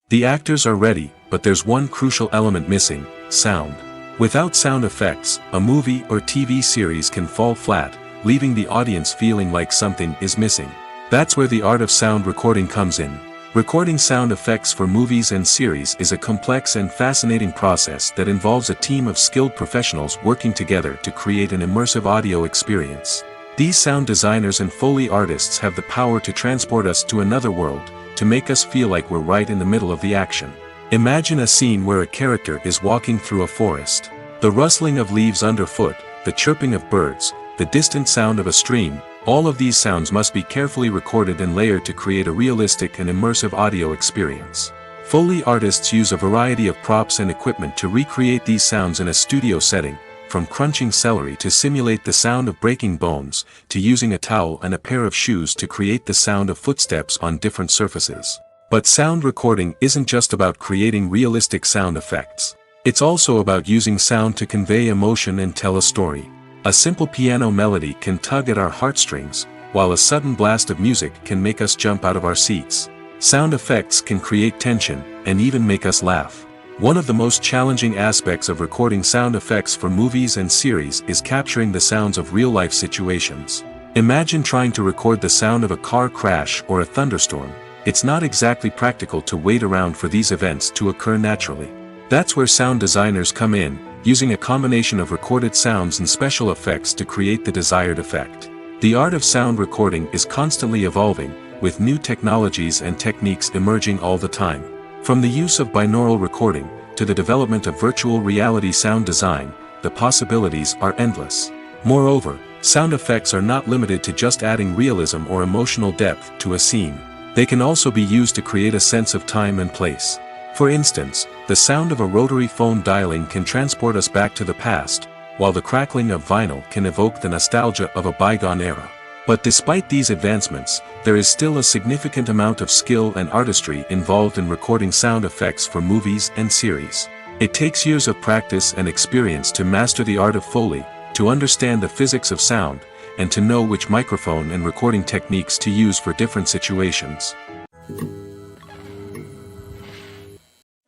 The actors are ready, but there's one crucial element missing: sound. Without sound effects, a movie or TV series can fall flat, leaving the audience feeling like something is missing. That's where the art of sound recording comes in. Recording sound effects for movies and series is a complex and fascinating process that involves a team of skilled professionals working together to create an immersive audio experience. These sound designers and Foley artists have the power to transport us to another world, to make us feel like we're right in the middle of the action. Imagine a scene where a character is walking through a forest. The rustling of leaves underfoot, the chirping of birds, the distant sound of a stream, all of these sounds must be carefully recorded and layered to create a realistic and immersive audio experience. Foley artists use a variety of props and equipment to recreate these sounds in a studio setting, from crunching celery to simulate the sound of breaking bones, to using a towel and a pair of shoes to create the sound of footsteps on different surfaces. But sound recording isn't just about creating realistic sound effects. It's also about using sound to convey emotion and tell a story. A simple piano melody can tug at our heartstrings, while a sudden blast of music can make us jump out of our seats. Sound effects can create tension, and even make us laugh. One of the most challenging aspects of recording sound effects for movies and series is capturing the sounds of real-life situations. Imagine trying to record the sound of a car crash or a thunderstorm. It's not exactly practical to wait around for these events to occur naturally. That's where sound designers come in, using a combination of recorded sounds and special effects to create the desired effect. The art of sound recording is constantly evolving, with new technologies and techniques emerging all the time. From the use of binaural recording, to the development of virtual reality sound design, the possibilities are endless. Moreover, sound effects are not limited to just adding realism or emotional depth to a scene. They can also be used to create a sense of time and place. For instance, the sound of a rotary phone dialing can transport us back to the past, while the crackling of vinyl can evoke the nostalgia of a bygone era. But despite these advancements, there is still a significant amount of skill and artistry involved in recording sound effects for movies and series. It takes years of practice and experience to master the art of Foley, to understand the physics of sound, and to know which microphone and recording techniques to use for different situations.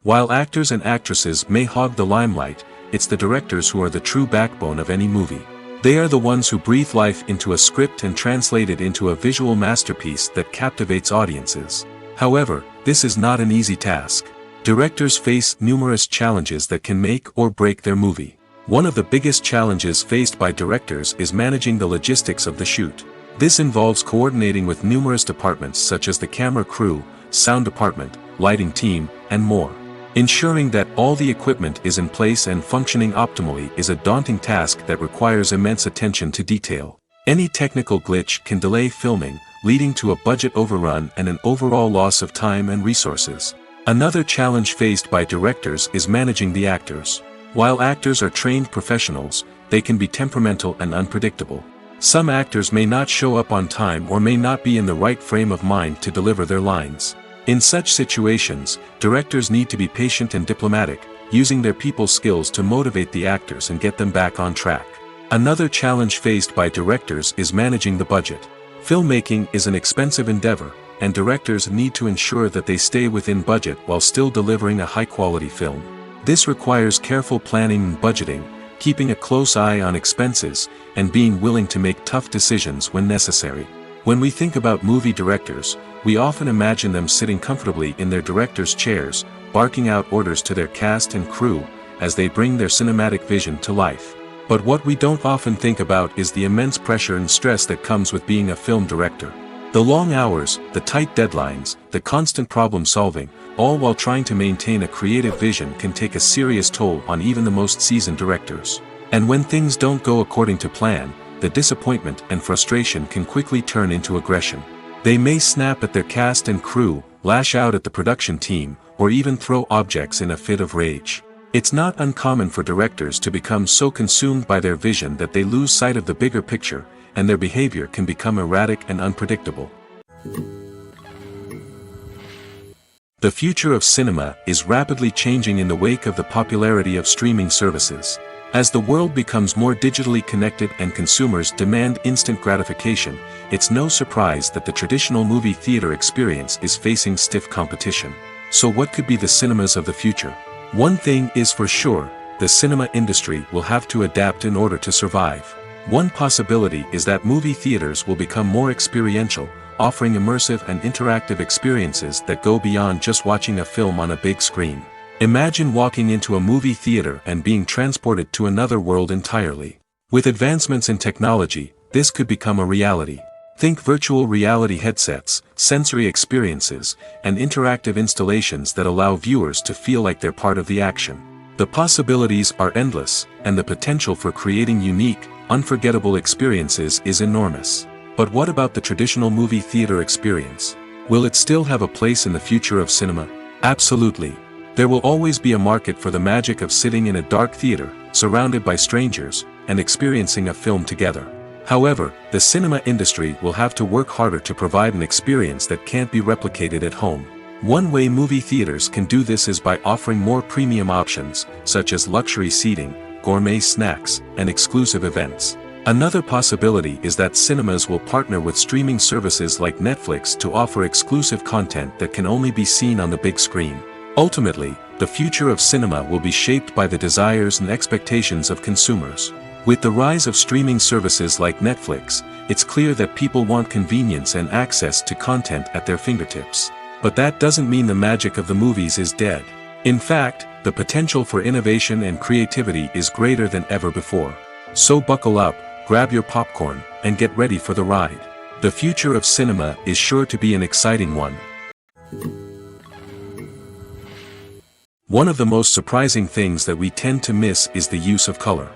While actors and actresses may hog the limelight, it's the directors who are the true backbone of any movie. They are the ones who breathe life into a script and translate it into a visual masterpiece that captivates audiences. However, this is not an easy task. Directors face numerous challenges that can make or break their movie. One of the biggest challenges faced by directors is managing the logistics of the shoot. This involves coordinating with numerous departments such as the camera crew, sound department, lighting team, and more. Ensuring that all the equipment is in place and functioning optimally is a daunting task that requires immense attention to detail. Any technical glitch can delay filming, leading to a budget overrun and an overall loss of time and resources. Another challenge faced by directors is managing the actors. While actors are trained professionals, they can be temperamental and unpredictable. Some actors may not show up on time or may not be in the right frame of mind to deliver their lines. In such situations, directors need to be patient and diplomatic, using their people skills to motivate the actors and get them back on track. Another challenge faced by directors is managing the budget. Filmmaking is an expensive endeavor, and directors need to ensure that they stay within budget while still delivering a high-quality film. This requires careful planning and budgeting, keeping a close eye on expenses, and being willing to make tough decisions when necessary. When we think about movie directors, we often imagine them sitting comfortably in their director's chairs, barking out orders to their cast and crew, as they bring their cinematic vision to life. But what we don't often think about is the immense pressure and stress that comes with being a film director. The long hours, the tight deadlines, the constant problem solving, all while trying to maintain a creative vision can take a serious toll on even the most seasoned directors. And when things don't go according to plan, the disappointment and frustration can quickly turn into aggression. They may snap at their cast and crew, lash out at the production team, or even throw objects in a fit of rage. It's not uncommon for directors to become so consumed by their vision that they lose sight of the bigger picture, and their behavior can become erratic and unpredictable. The future of cinema is rapidly changing in the wake of the popularity of streaming services. As the world becomes more digitally connected and consumers demand instant gratification, it's no surprise that the traditional movie theater experience is facing stiff competition. So what could be the cinemas of the future? One thing is for sure, the cinema industry will have to adapt in order to survive. One possibility is that movie theaters will become more experiential, offering immersive and interactive experiences that go beyond just watching a film on a big screen. Imagine walking into a movie theater and being transported to another world entirely. With advancements in technology, this could become a reality. Think virtual reality headsets, sensory experiences, and interactive installations that allow viewers to feel like they're part of the action. The possibilities are endless, and the potential for creating unique, unforgettable experiences is enormous. But what about the traditional movie theater experience? Will it still have a place in the future of cinema? Absolutely. There will always be a market for the magic of sitting in a dark theater, surrounded by strangers, and experiencing a film together. However, the cinema industry will have to work harder to provide an experience that can't be replicated at home. One way movie theaters can do this is by offering more premium options, such as luxury seating, gourmet snacks, and exclusive events. Another possibility is that cinemas will partner with streaming services like Netflix to offer exclusive content that can only be seen on the big screen. Ultimately, the future of cinema will be shaped by the desires and expectations of consumers. With the rise of streaming services like Netflix, it's clear that people want convenience and access to content at their fingertips. But that doesn't mean the magic of the movies is dead. In fact, the potential for innovation and creativity is greater than ever before. So buckle up, grab your popcorn, and get ready for the ride. The future of cinema is sure to be an exciting one. One of the most surprising things that we tend to miss is the use of color.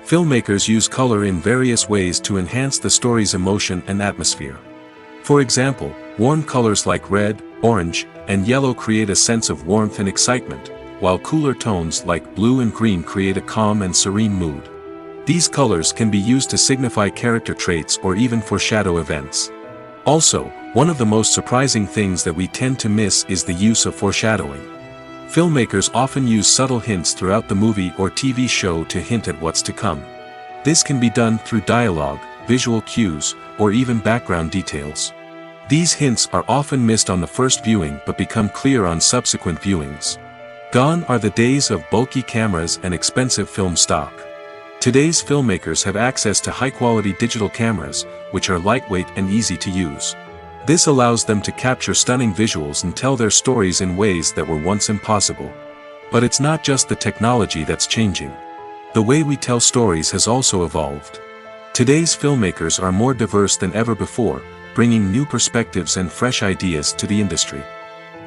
Filmmakers use color in various ways to enhance the story's emotion and atmosphere. For example, warm colors like red, orange, and yellow create a sense of warmth and excitement, while cooler tones like blue and green create a calm and serene mood. These colors can be used to signify character traits or even foreshadow events. Also, one of the most surprising things that we tend to miss is the use of foreshadowing. Filmmakers often use subtle hints throughout the movie or TV show to hint at what's to come. This can be done through dialogue, visual cues, or even background details. These hints are often missed on the first viewing but become clear on subsequent viewings. Gone are the days of bulky cameras and expensive film stock. Today's filmmakers have access to high-quality digital cameras, which are lightweight and easy to use. This allows them to capture stunning visuals and tell their stories in ways that were once impossible. But it's not just the technology that's changing. The way we tell stories has also evolved. Today's filmmakers are more diverse than ever before, bringing new perspectives and fresh ideas to the industry.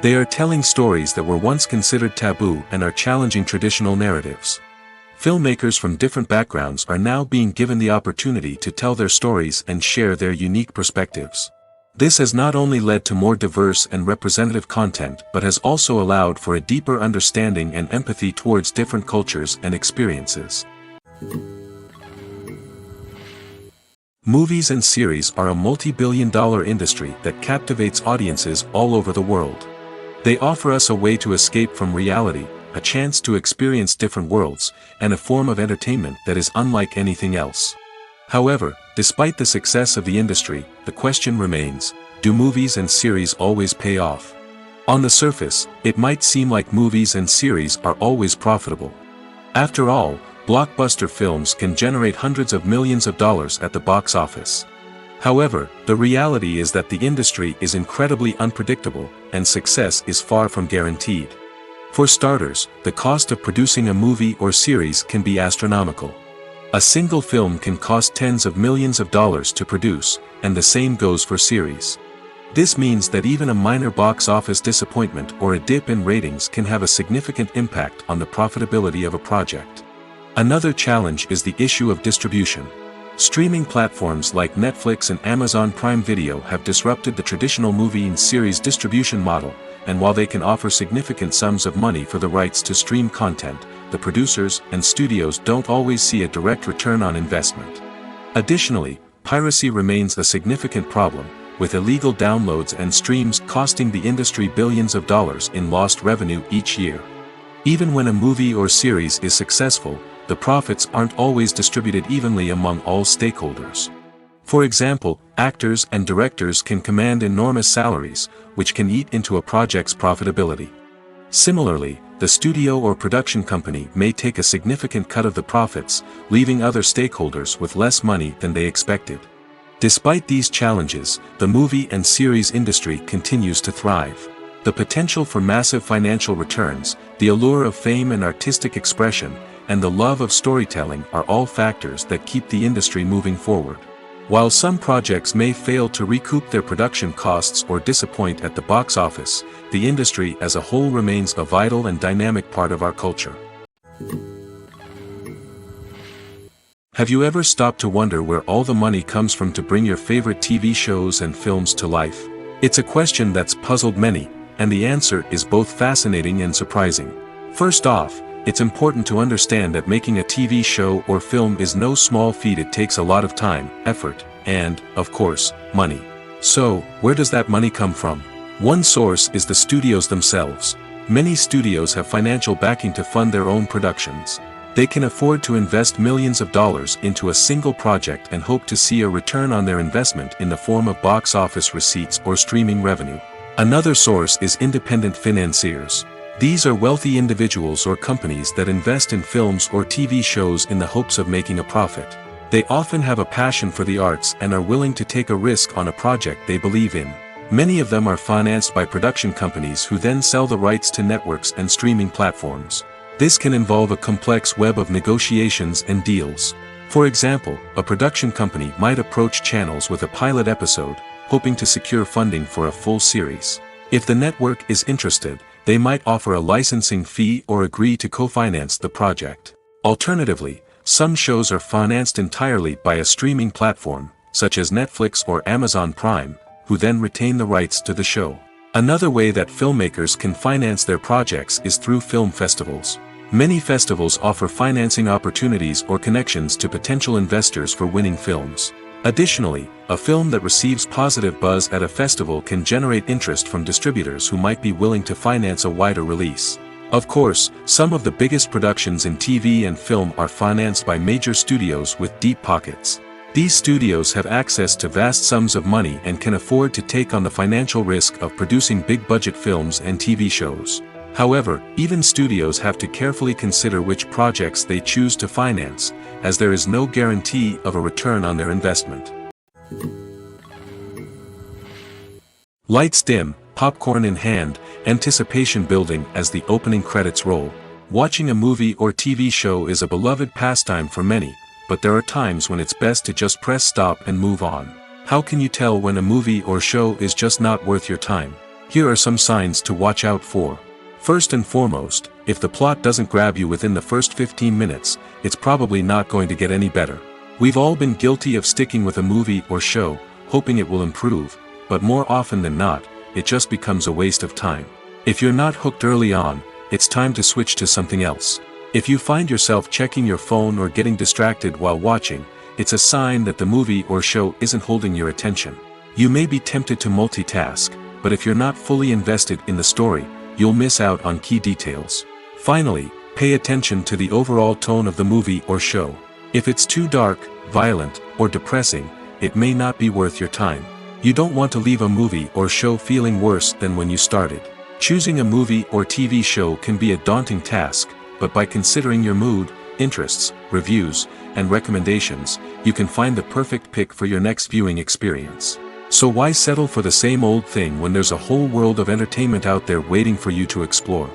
They are telling stories that were once considered taboo and are challenging traditional narratives. Filmmakers from different backgrounds are now being given the opportunity to tell their stories and share their unique perspectives. This has not only led to more diverse and representative content but has also allowed for a deeper understanding and empathy towards different cultures and experiences. Movies and series are a multi-billion-dollar industry that captivates audiences all over the world. They offer us a way to escape from reality, a chance to experience different worlds, and a form of entertainment that is unlike anything else. However, despite the success of the industry, the question remains, do movies and series always pay off? On the surface, it might seem like movies and series are always profitable. After all, blockbuster films can generate hundreds of millions of dollars at the box office. However, the reality is that the industry is incredibly unpredictable, and success is far from guaranteed. For starters, the cost of producing a movie or series can be astronomical. A single film can cost tens of millions of dollars to produce, and the same goes for series. This means that even a minor box office disappointment or a dip in ratings can have a significant impact on the profitability of a project. Another challenge is the issue of distribution. Streaming platforms like Netflix and Amazon Prime Video have disrupted the traditional movie and series distribution model, and while they can offer significant sums of money for the rights to stream content, the producers and studios don't always see a direct return on investment. Additionally, piracy remains a significant problem, with illegal downloads and streams costing the industry billions of dollars in lost revenue each year. Even when a movie or series is successful, the profits aren't always distributed evenly among all stakeholders. For example, actors and directors can command enormous salaries, which can eat into a project's profitability. Similarly, the studio or production company may take a significant cut of the profits, leaving other stakeholders with less money than they expected. Despite these challenges, the movie and series industry continues to thrive. The potential for massive financial returns, the allure of fame and artistic expression, and the love of storytelling are all factors that keep the industry moving forward. While some projects may fail to recoup their production costs or disappoint at the box office, the industry as a whole remains a vital and dynamic part of our culture. Have you ever stopped to wonder where all the money comes from to bring your favorite TV shows and films to life? It's a question that's puzzled many, and the answer is both fascinating and surprising. First off, it's important to understand that making a TV show or film is no small feat. It takes a lot of time, effort, and, of course, money. So, where does that money come from? One source is the studios themselves. Many studios have financial backing to fund their own productions. They can afford to invest millions of dollars into a single project and hope to see a return on their investment in the form of box office receipts or streaming revenue. Another source is independent financiers. These are wealthy individuals or companies that invest in films or TV shows in the hopes of making a profit. They often have a passion for the arts and are willing to take a risk on a project they believe in. Many of them are financed by production companies who then sell the rights to networks and streaming platforms. This can involve a complex web of negotiations and deals. For example, a production company might approach channels with a pilot episode, hoping to secure funding for a full series. If the network is interested, they might offer a licensing fee or agree to co-finance the project. Alternatively, some shows are financed entirely by a streaming platform, such as Netflix or Amazon Prime, who then retain the rights to the show. Another way that filmmakers can finance their projects is through film festivals. Many festivals offer financing opportunities or connections to potential investors for winning films. Additionally, a film that receives positive buzz at a festival can generate interest from distributors who might be willing to finance a wider release. Of course, some of the biggest productions in TV and film are financed by major studios with deep pockets. These studios have access to vast sums of money and can afford to take on the financial risk of producing big-budget films and TV shows. However, even studios have to carefully consider which projects they choose to finance, as there is no guarantee of a return on their investment. Lights dim, popcorn in hand, anticipation building as the opening credits roll. Watching a movie or TV show is a beloved pastime for many, but there are times when it's best to just press stop and move on. How can you tell when a movie or show is just not worth your time? Here are some signs to watch out for. First and foremost, if the plot doesn't grab you within the first 15 minutes, it's probably not going to get any better. We've all been guilty of sticking with a movie or show, hoping it will improve, but more often than not, it just becomes a waste of time. If you're not hooked early on, it's time to switch to something else. If you find yourself checking your phone or getting distracted while watching, it's a sign that the movie or show isn't holding your attention. You may be tempted to multitask, but if you're not fully invested in the story, you'll miss out on key details. Finally, pay attention to the overall tone of the movie or show. If it's too dark, violent, or depressing, it may not be worth your time. You don't want to leave a movie or show feeling worse than when you started. Choosing a movie or TV show can be a daunting task, but by considering your mood, interests, reviews, and recommendations, you can find the perfect pick for your next viewing experience. So why settle for the same old thing when there's a whole world of entertainment out there waiting for you to explore?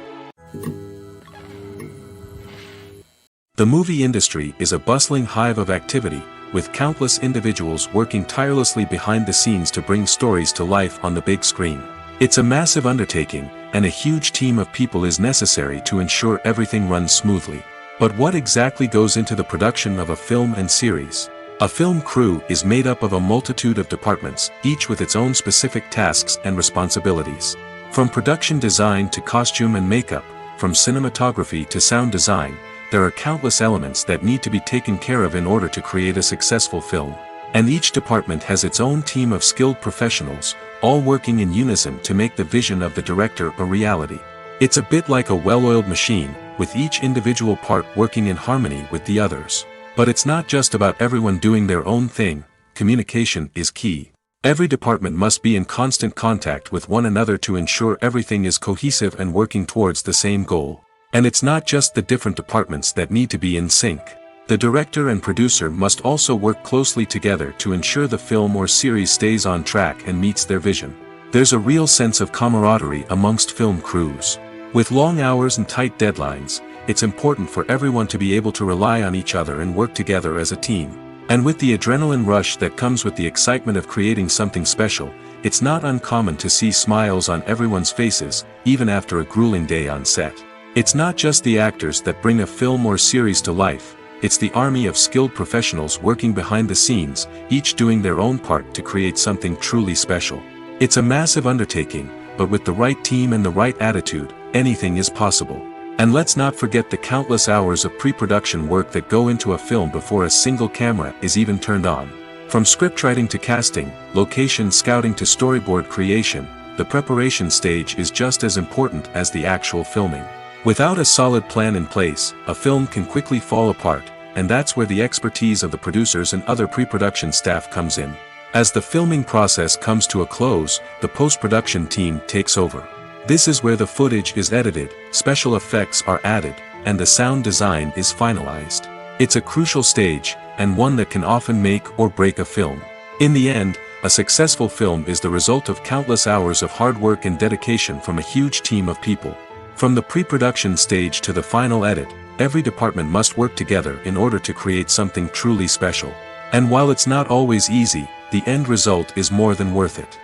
The movie industry is a bustling hive of activity, with countless individuals working tirelessly behind the scenes to bring stories to life on the big screen. It's a massive undertaking, and a huge team of people is necessary to ensure everything runs smoothly. But what exactly goes into the production of a film and series? A film crew is made up of a multitude of departments, each with its own specific tasks and responsibilities. From production design to costume and makeup, from cinematography to sound design, there are countless elements that need to be taken care of in order to create a successful film. And each department has its own team of skilled professionals, all working in unison to make the vision of the director a reality. It's a bit like a well-oiled machine, with each individual part working in harmony with the others. But it's not just about everyone doing their own thing. Communication is key. Every department must be in constant contact with one another to ensure everything is cohesive and working towards the same goal. And it's not just the different departments that need to be in sync. The director and producer must also work closely together to ensure the film or series stays on track and meets their vision. There's a real sense of camaraderie amongst film crews. With long hours and tight deadlines, it's important for everyone to be able to rely on each other and work together as a team. And with the adrenaline rush that comes with the excitement of creating something special, it's not uncommon to see smiles on everyone's faces, even after a grueling day on set. It's not just the actors that bring a film or series to life, it's the army of skilled professionals working behind the scenes, each doing their own part to create something truly special. It's a massive undertaking, but with the right team and the right attitude, anything is possible. And let's not forget the countless hours of pre-production work that go into a film before a single camera is even turned on. From scriptwriting to casting, location scouting to storyboard creation, the preparation stage is just as important as the actual filming. Without a solid plan in place, a film can quickly fall apart, and that's where the expertise of the producers and other pre-production staff comes in. As the filming process comes to a close, the post-production team takes over. This is where the footage is edited, special effects are added, and the sound design is finalized. It's a crucial stage, and one that can often make or break a film. In the end, a successful film is the result of countless hours of hard work and dedication from a huge team of people. From the pre-production stage to the final edit, every department must work together in order to create something truly special. And while it's not always easy, the end result is more than worth it.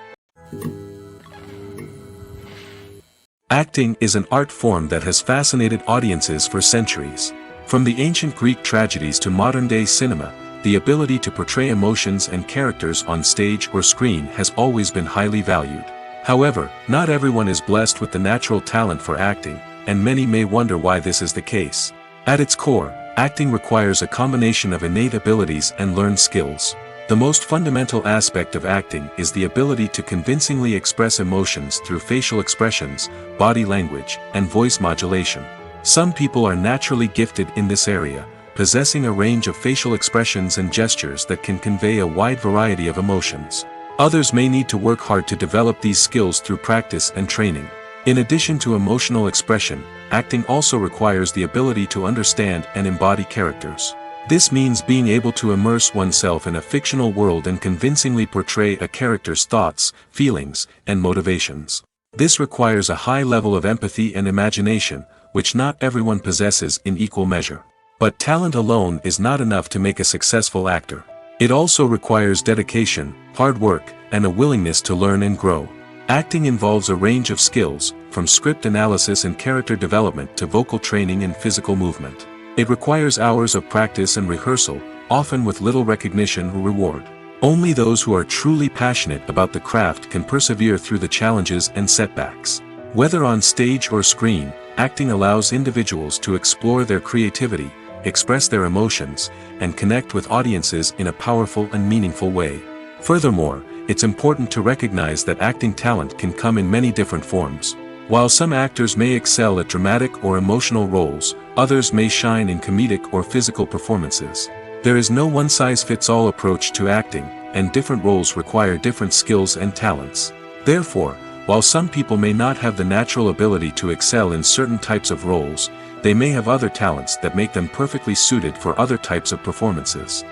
Acting is an art form that has fascinated audiences for centuries. From the ancient Greek tragedies to modern-day cinema, the ability to portray emotions and characters on stage or screen has always been highly valued. However, not everyone is blessed with the natural talent for acting, and many may wonder why this is the case. At its core, acting requires a combination of innate abilities and learned skills. The most fundamental aspect of acting is the ability to convincingly express emotions through facial expressions, body language, and voice modulation. Some people are naturally gifted in this area, possessing a range of facial expressions and gestures that can convey a wide variety of emotions. Others may need to work hard to develop these skills through practice and training. In addition to emotional expression, acting also requires the ability to understand and embody characters. This means being able to immerse oneself in a fictional world and convincingly portray a character's thoughts, feelings, and motivations. This requires a high level of empathy and imagination, which not everyone possesses in equal measure. But talent alone is not enough to make a successful actor. It also requires dedication, hard work, and a willingness to learn and grow. Acting involves a range of skills, from script analysis and character development to vocal training and physical movement. It requires hours of practice and rehearsal, often with little recognition or reward. Only those who are truly passionate about the craft can persevere through the challenges and setbacks. Whether on stage or screen, acting allows individuals to explore their creativity, express their emotions, and connect with audiences in a powerful and meaningful way. Furthermore, it's important to recognize that acting talent can come in many different forms. While some actors may excel at dramatic or emotional roles, others may shine in comedic or physical performances. There is no one-size-fits-all approach to acting, and different roles require different skills and talents. Therefore, while some people may not have the natural ability to excel in certain types of roles, they may have other talents that make them perfectly suited for other types of performances.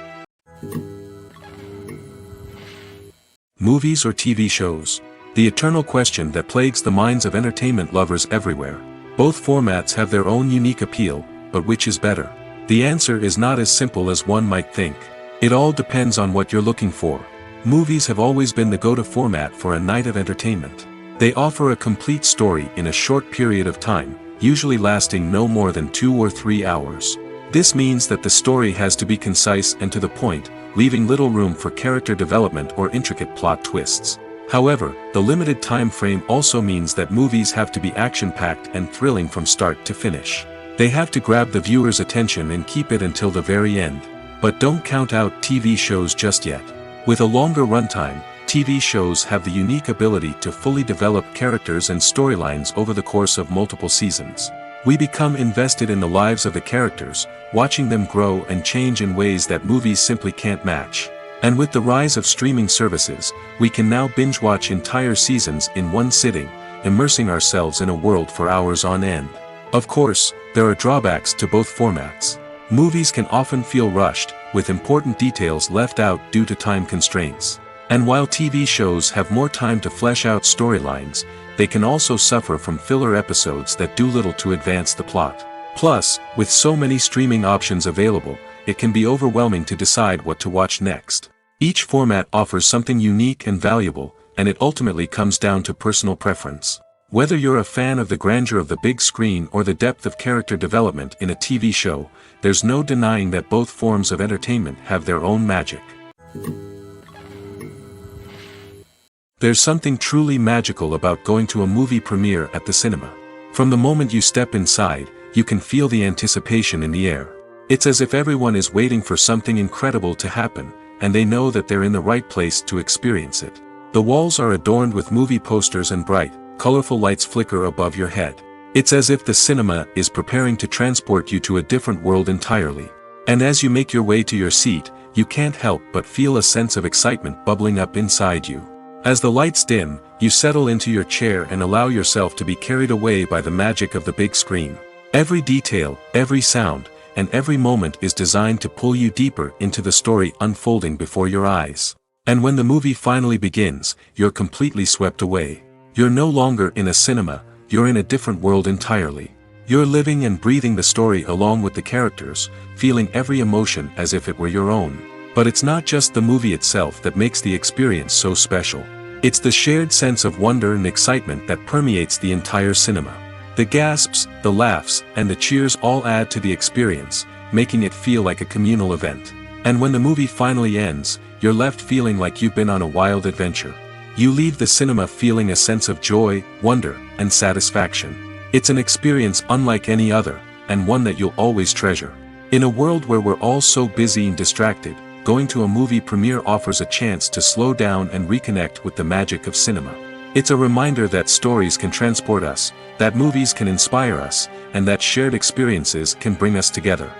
Movies or TV shows? The eternal question that plagues the minds of entertainment lovers everywhere. Both formats have their own unique appeal, but which is better? The answer is not as simple as one might think. It all depends on what you're looking for. Movies have always been the go-to format for a night of entertainment. They offer a complete story in a short period of time, usually lasting no more than 2 or 3 hours. This means that the story has to be concise and to the point, leaving little room for character development or intricate plot twists. However, the limited time frame also means that movies have to be action-packed and thrilling from start to finish. They have to grab the viewer's attention and keep it until the very end. But don't count out TV shows just yet. With a longer runtime, TV shows have the unique ability to fully develop characters and storylines over the course of multiple seasons. We become invested in the lives of the characters, watching them grow and change in ways that movies simply can't match. And with the rise of streaming services, we can now binge-watch entire seasons in one sitting, immersing ourselves in a world for hours on end. Of course, there are drawbacks to both formats. Movies can often feel rushed, with important details left out due to time constraints. And while TV shows have more time to flesh out storylines, they can also suffer from filler episodes that do little to advance the plot. Plus, with so many streaming options available, it can be overwhelming to decide what to watch next. Each format offers something unique and valuable, and it ultimately comes down to personal preference. Whether you're a fan of the grandeur of the big screen or the depth of character development in a TV show, there's no denying that both forms of entertainment have their own magic. There's something truly magical about going to a movie premiere at the cinema. From the moment you step inside, you can feel the anticipation in the air. It's as if everyone is waiting for something incredible to happen, and they know that they're in the right place to experience it. The walls are adorned with movie posters and bright, colorful lights flicker above your head. It's as if the cinema is preparing to transport you to a different world entirely. And as you make your way to your seat, you can't help but feel a sense of excitement bubbling up inside you. As the lights dim, you settle into your chair and allow yourself to be carried away by the magic of the big screen. Every detail, every sound, and every moment is designed to pull you deeper into the story unfolding before your eyes. And when the movie finally begins, you're completely swept away. You're no longer in a cinema, you're in a different world entirely. You're living and breathing the story along with the characters, feeling every emotion as if it were your own. But it's not just the movie itself that makes the experience so special. It's the shared sense of wonder and excitement that permeates the entire cinema. The gasps, the laughs, and the cheers all add to the experience, making it feel like a communal event. And when the movie finally ends, you're left feeling like you've been on a wild adventure. You leave the cinema feeling a sense of joy, wonder, and satisfaction. It's an experience unlike any other, and one that you'll always treasure. In a world where we're all so busy and distracted, going to a movie premiere offers a chance to slow down and reconnect with the magic of cinema. It's a reminder that stories can transport us, that movies can inspire us, and that shared experiences can bring us together.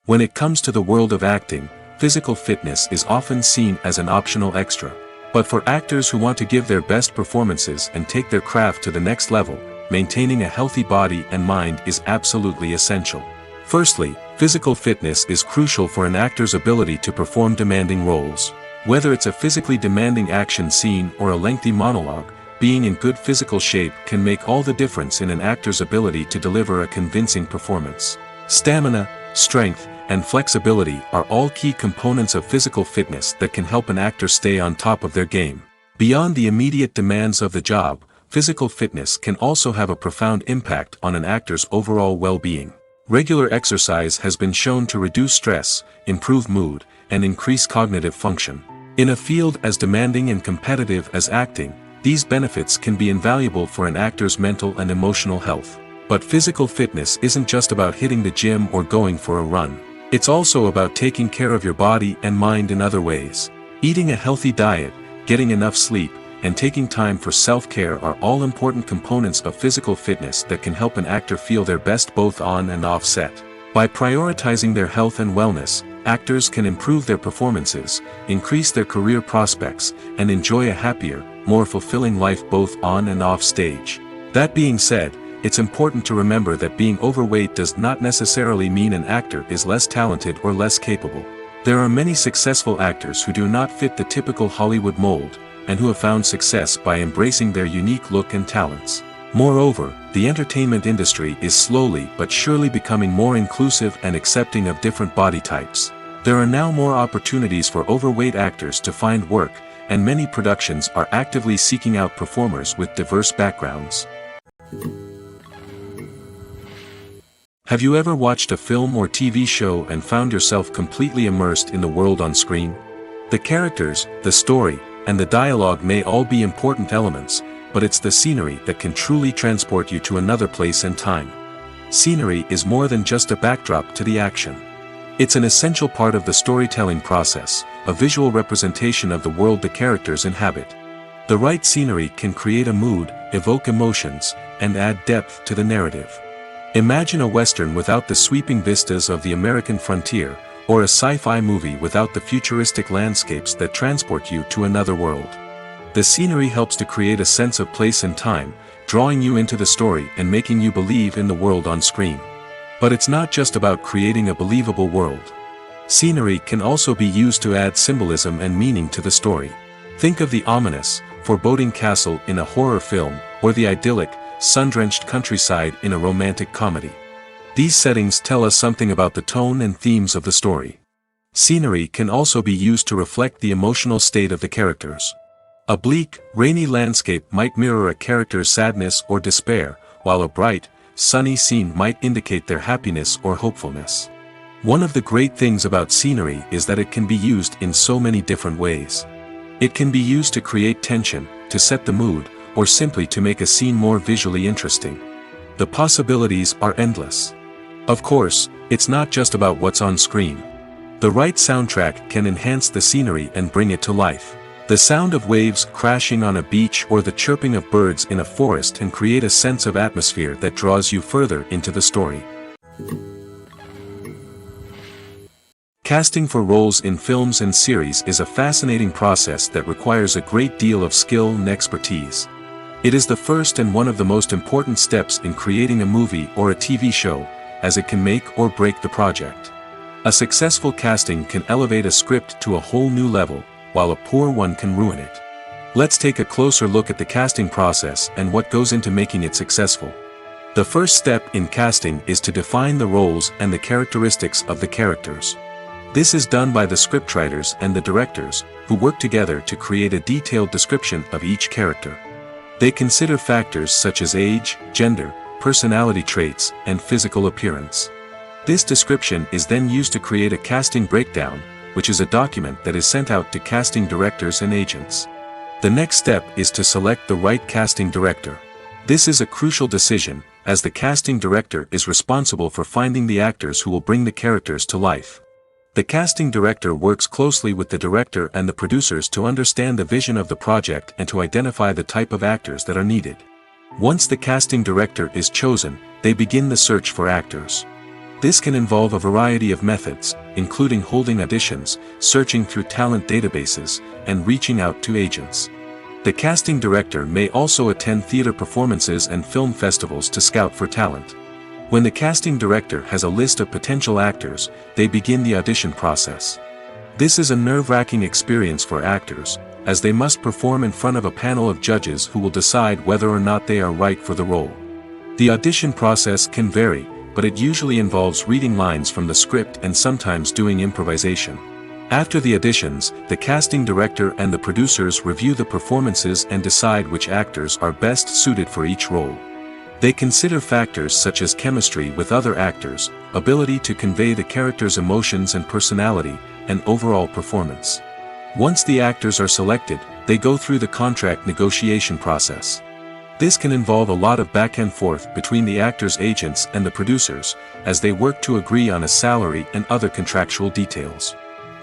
When it comes to the world of acting, physical fitness is often seen as an optional extra. But for actors who want to give their best performances and take their craft to the next level, maintaining a healthy body and mind is absolutely essential. Firstly, physical fitness is crucial for an actor's ability to perform demanding roles. Whether it's a physically demanding action scene or a lengthy monologue, being in good physical shape can make all the difference in an actor's ability to deliver a convincing performance. Stamina, strength, and flexibility are all key components of physical fitness that can help an actor stay on top of their game. Beyond the immediate demands of the job, physical fitness can also have a profound impact on an actor's overall well-being. Regular exercise has been shown to reduce stress, improve mood, and increase cognitive function. In a field as demanding and competitive as acting, these benefits can be invaluable for an actor's mental and emotional health. But physical fitness isn't just about hitting the gym or going for a run. It's also about taking care of your body and mind in other ways. Eating a healthy diet, getting enough sleep, and taking time for self-care are all important components of physical fitness that can help an actor feel their best both on and off set. By prioritizing their health and wellness, actors can improve their performances, increase their career prospects, and enjoy a happier, more fulfilling life both on and off stage. That being said, it's important to remember that being overweight does not necessarily mean an actor is less talented or less capable. There are many successful actors who do not fit the typical Hollywood mold, and who have found success by embracing their unique look and talents. Moreover, the entertainment industry is slowly but surely becoming more inclusive and accepting of different body types. There are now more opportunities for overweight actors to find work, and many productions are actively seeking out performers with diverse backgrounds. Have you ever watched a film or TV show and found yourself completely immersed in the world on screen? The characters, the story, and the dialogue may all be important elements, but it's the scenery that can truly transport you to another place and time. Scenery is more than just a backdrop to the action. It's an essential part of the storytelling process, a visual representation of the world the characters inhabit. The right scenery can create a mood, evoke emotions, and add depth to the narrative. Imagine a Western without the sweeping vistas of the American frontier, or a sci-fi movie without the futuristic landscapes that transport you to another world. The scenery helps to create a sense of place and time, drawing you into the story and making you believe in the world on screen. But it's not just about creating a believable world. Scenery can also be used to add symbolism and meaning to the story. Think of the ominous, foreboding castle in a horror film, or the idyllic, sun-drenched countryside in a romantic comedy. These settings tell us something about the tone and themes of the story. Scenery can also be used to reflect the emotional state of the characters. A bleak, rainy landscape might mirror a character's sadness or despair, while a bright, sunny scene might indicate their happiness or hopefulness. One of the great things about scenery is that it can be used in so many different ways. It can be used to create tension, to set the mood, or simply to make a scene more visually interesting. The possibilities are endless. Of course, it's not just about what's on screen. The right soundtrack can enhance the scenery and bring it to life. The sound of waves crashing on a beach or the chirping of birds in a forest can create a sense of atmosphere that draws you further into the story. Casting for roles in films and series is a fascinating process that requires a great deal of skill and expertise. It is the first and one of the most important steps in creating a movie or a TV show, as it can make or break the project. A successful casting can elevate a script to a whole new level, while a poor one can ruin it. Let's take a closer look at the casting process and what goes into making it successful. The first step in casting is to define the roles and the characteristics of the characters. This is done by the scriptwriters and the directors, who work together to create a detailed description of each character. They consider factors such as age, gender, personality traits, and physical appearance. This description is then used to create a casting breakdown, which is a document that is sent out to casting directors and agents. The next step is to select the right casting director. This is a crucial decision, as the casting director is responsible for finding the actors who will bring the characters to life. The casting director works closely with the director and the producers to understand the vision of the project and to identify the type of actors that are needed. Once the casting director is chosen, they begin the search for actors. This can involve a variety of methods, including holding auditions, searching through talent databases, and reaching out to agents. The casting director may also attend theater performances and film festivals to scout for talent. When the casting director has a list of potential actors, they begin the audition process. This is a nerve-wracking experience for actors, as they must perform in front of a panel of judges who will decide whether or not they are right for the role. The audition process can vary, but it usually involves reading lines from the script and sometimes doing improvisation. After the auditions, the casting director and the producers review the performances and decide which actors are best suited for each role. They consider factors such as chemistry with other actors, ability to convey the character's emotions and personality, and overall performance. Once the actors are selected, they go through the contract negotiation process. This can involve a lot of back and forth between the actors' agents and the producers, as they work to agree on a salary and other contractual details.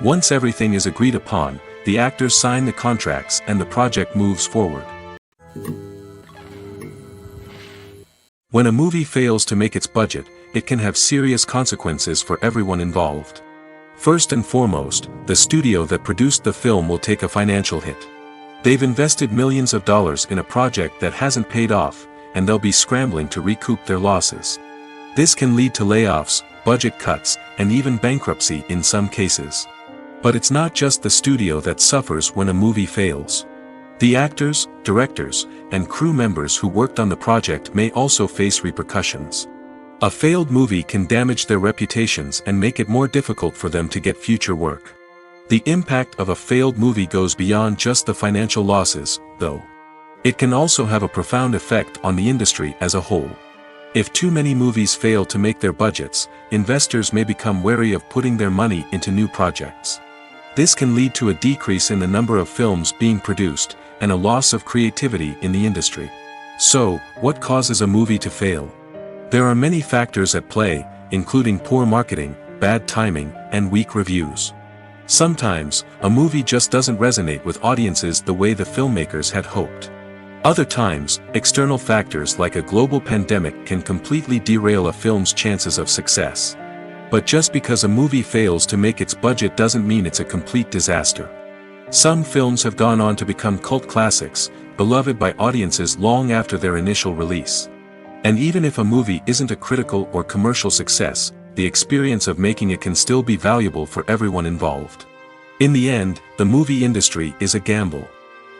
Once everything is agreed upon, the actors sign the contracts and the project moves forward. When a movie fails to make its budget, it can have serious consequences for everyone involved. First and foremost, the studio that produced the film will take a financial hit. They've invested millions of dollars in a project that hasn't paid off, and they'll be scrambling to recoup their losses. This can lead to layoffs, budget cuts, and even bankruptcy in some cases. But it's not just the studio that suffers when a movie fails. The actors, directors, and crew members who worked on the project may also face repercussions. A failed movie can damage their reputations and make it more difficult for them to get future work. The impact of a failed movie goes beyond just the financial losses, though. It can also have a profound effect on the industry as a whole. If too many movies fail to make their budgets, investors may become wary of putting their money into new projects. This can lead to a decrease in the number of films being produced, and a loss of creativity in the industry. So, what causes a movie to fail? There are many factors at play, including poor marketing, bad timing, and weak reviews. Sometimes, a movie just doesn't resonate with audiences the way the filmmakers had hoped. Other times, external factors like a global pandemic can completely derail a film's chances of success. But just because a movie fails to make its budget doesn't mean it's a complete disaster. Some films have gone on to become cult classics, beloved by audiences long after their initial release. And even if a movie isn't a critical or commercial success, the experience of making it can still be valuable for everyone involved. In the end, the movie industry is a gamble.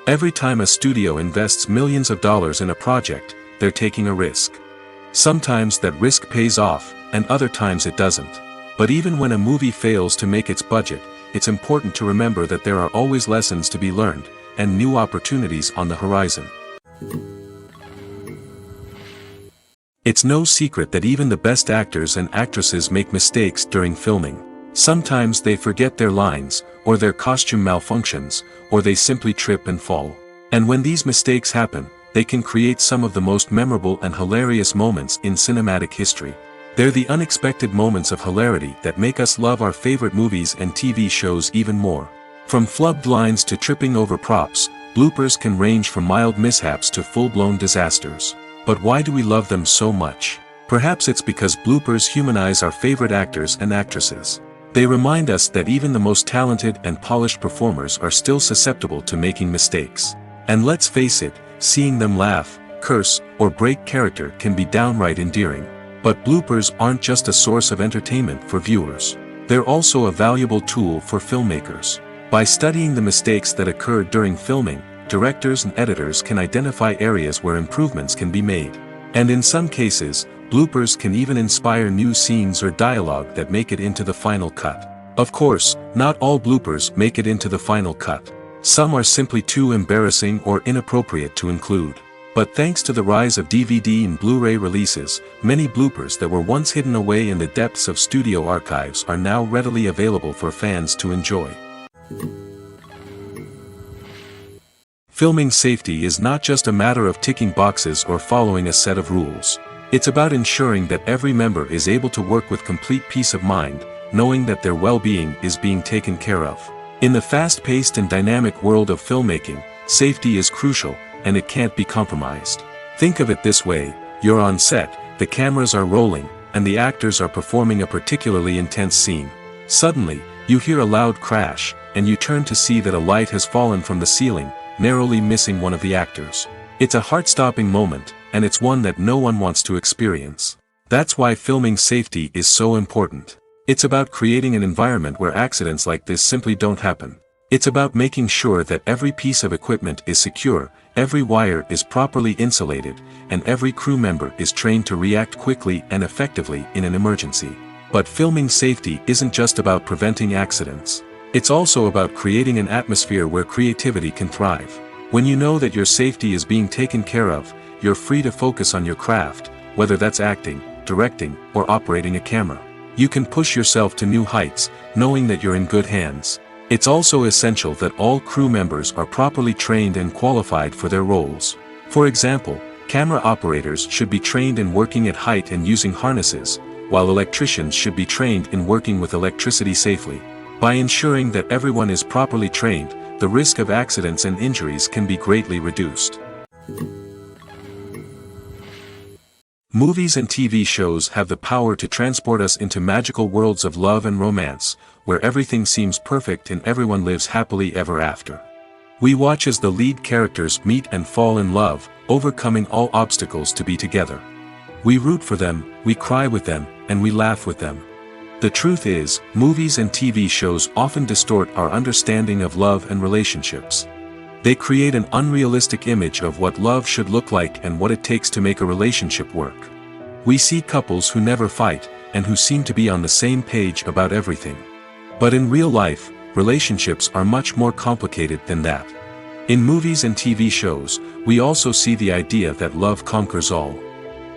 Every time a studio invests millions of dollars in a project, they're taking a risk. Sometimes that risk pays off, and other times it doesn't. But even when a movie fails to make its budget, it's important to remember that there are always lessons to be learned, and new opportunities on the horizon. It's no secret that even the best actors and actresses make mistakes during filming. Sometimes they forget their lines, or their costume malfunctions, or they simply trip and fall. And when these mistakes happen, they can create some of the most memorable and hilarious moments in cinematic history. They're the unexpected moments of hilarity that make us love our favorite movies and TV shows even more. From flubbed lines to tripping over props, bloopers can range from mild mishaps to full-blown disasters. But why do we love them so much? Perhaps it's because bloopers humanize our favorite actors and actresses. They remind us that even the most talented and polished performers are still susceptible to making mistakes. And let's face it, seeing them laugh, curse, or break character can be downright endearing. But bloopers aren't just a source of entertainment for viewers. They're also a valuable tool for filmmakers. By studying the mistakes that occurred during filming, directors and editors can identify areas where improvements can be made. And in some cases, bloopers can even inspire new scenes or dialogue that make it into the final cut. Of course, not all bloopers make it into the final cut. Some are simply too embarrassing or inappropriate to include. But thanks to the rise of DVD and Blu-ray releases, many bloopers that were once hidden away in the depths of studio archives are now readily available for fans to enjoy. Filming safety is not just a matter of ticking boxes or following a set of rules. It's about ensuring that every member is able to work with complete peace of mind, knowing that their well-being is being taken care of. In the fast-paced and dynamic world of filmmaking, safety is crucial, and it can't be compromised. Think of it this way: you're on set, the cameras are rolling, and the actors are performing a particularly intense scene. Suddenly, you hear a loud crash, and you turn to see that a light has fallen from the ceiling, narrowly missing one of the actors. It's a heart-stopping moment, and it's one that no one wants to experience. That's why filming safety is so important. It's about creating an environment where accidents like this simply don't happen. It's about making sure that every piece of equipment is secure, every wire is properly insulated, and every crew member is trained to react quickly and effectively in an emergency. But filming safety isn't just about preventing accidents. It's also about creating an atmosphere where creativity can thrive. When you know that your safety is being taken care of, you're free to focus on your craft, whether that's acting, directing, or operating a camera. You can push yourself to new heights, knowing that you're in good hands. It's also essential that all crew members are properly trained and qualified for their roles. For example, camera operators should be trained in working at height and using harnesses, while electricians should be trained in working with electricity safely. By ensuring that everyone is properly trained, the risk of accidents and injuries can be greatly reduced. Movies and TV shows have the power to transport us into magical worlds of love and romance, where everything seems perfect and everyone lives happily ever after. We watch as the lead characters meet and fall in love, overcoming all obstacles to be together. We root for them, we cry with them, and we laugh with them. The truth is, movies and TV shows often distort our understanding of love and relationships. They create an unrealistic image of what love should look like and what it takes to make a relationship work. We see couples who never fight, and who seem to be on the same page about everything. But in real life, relationships are much more complicated than that. In movies and TV shows, we also see the idea that love conquers all.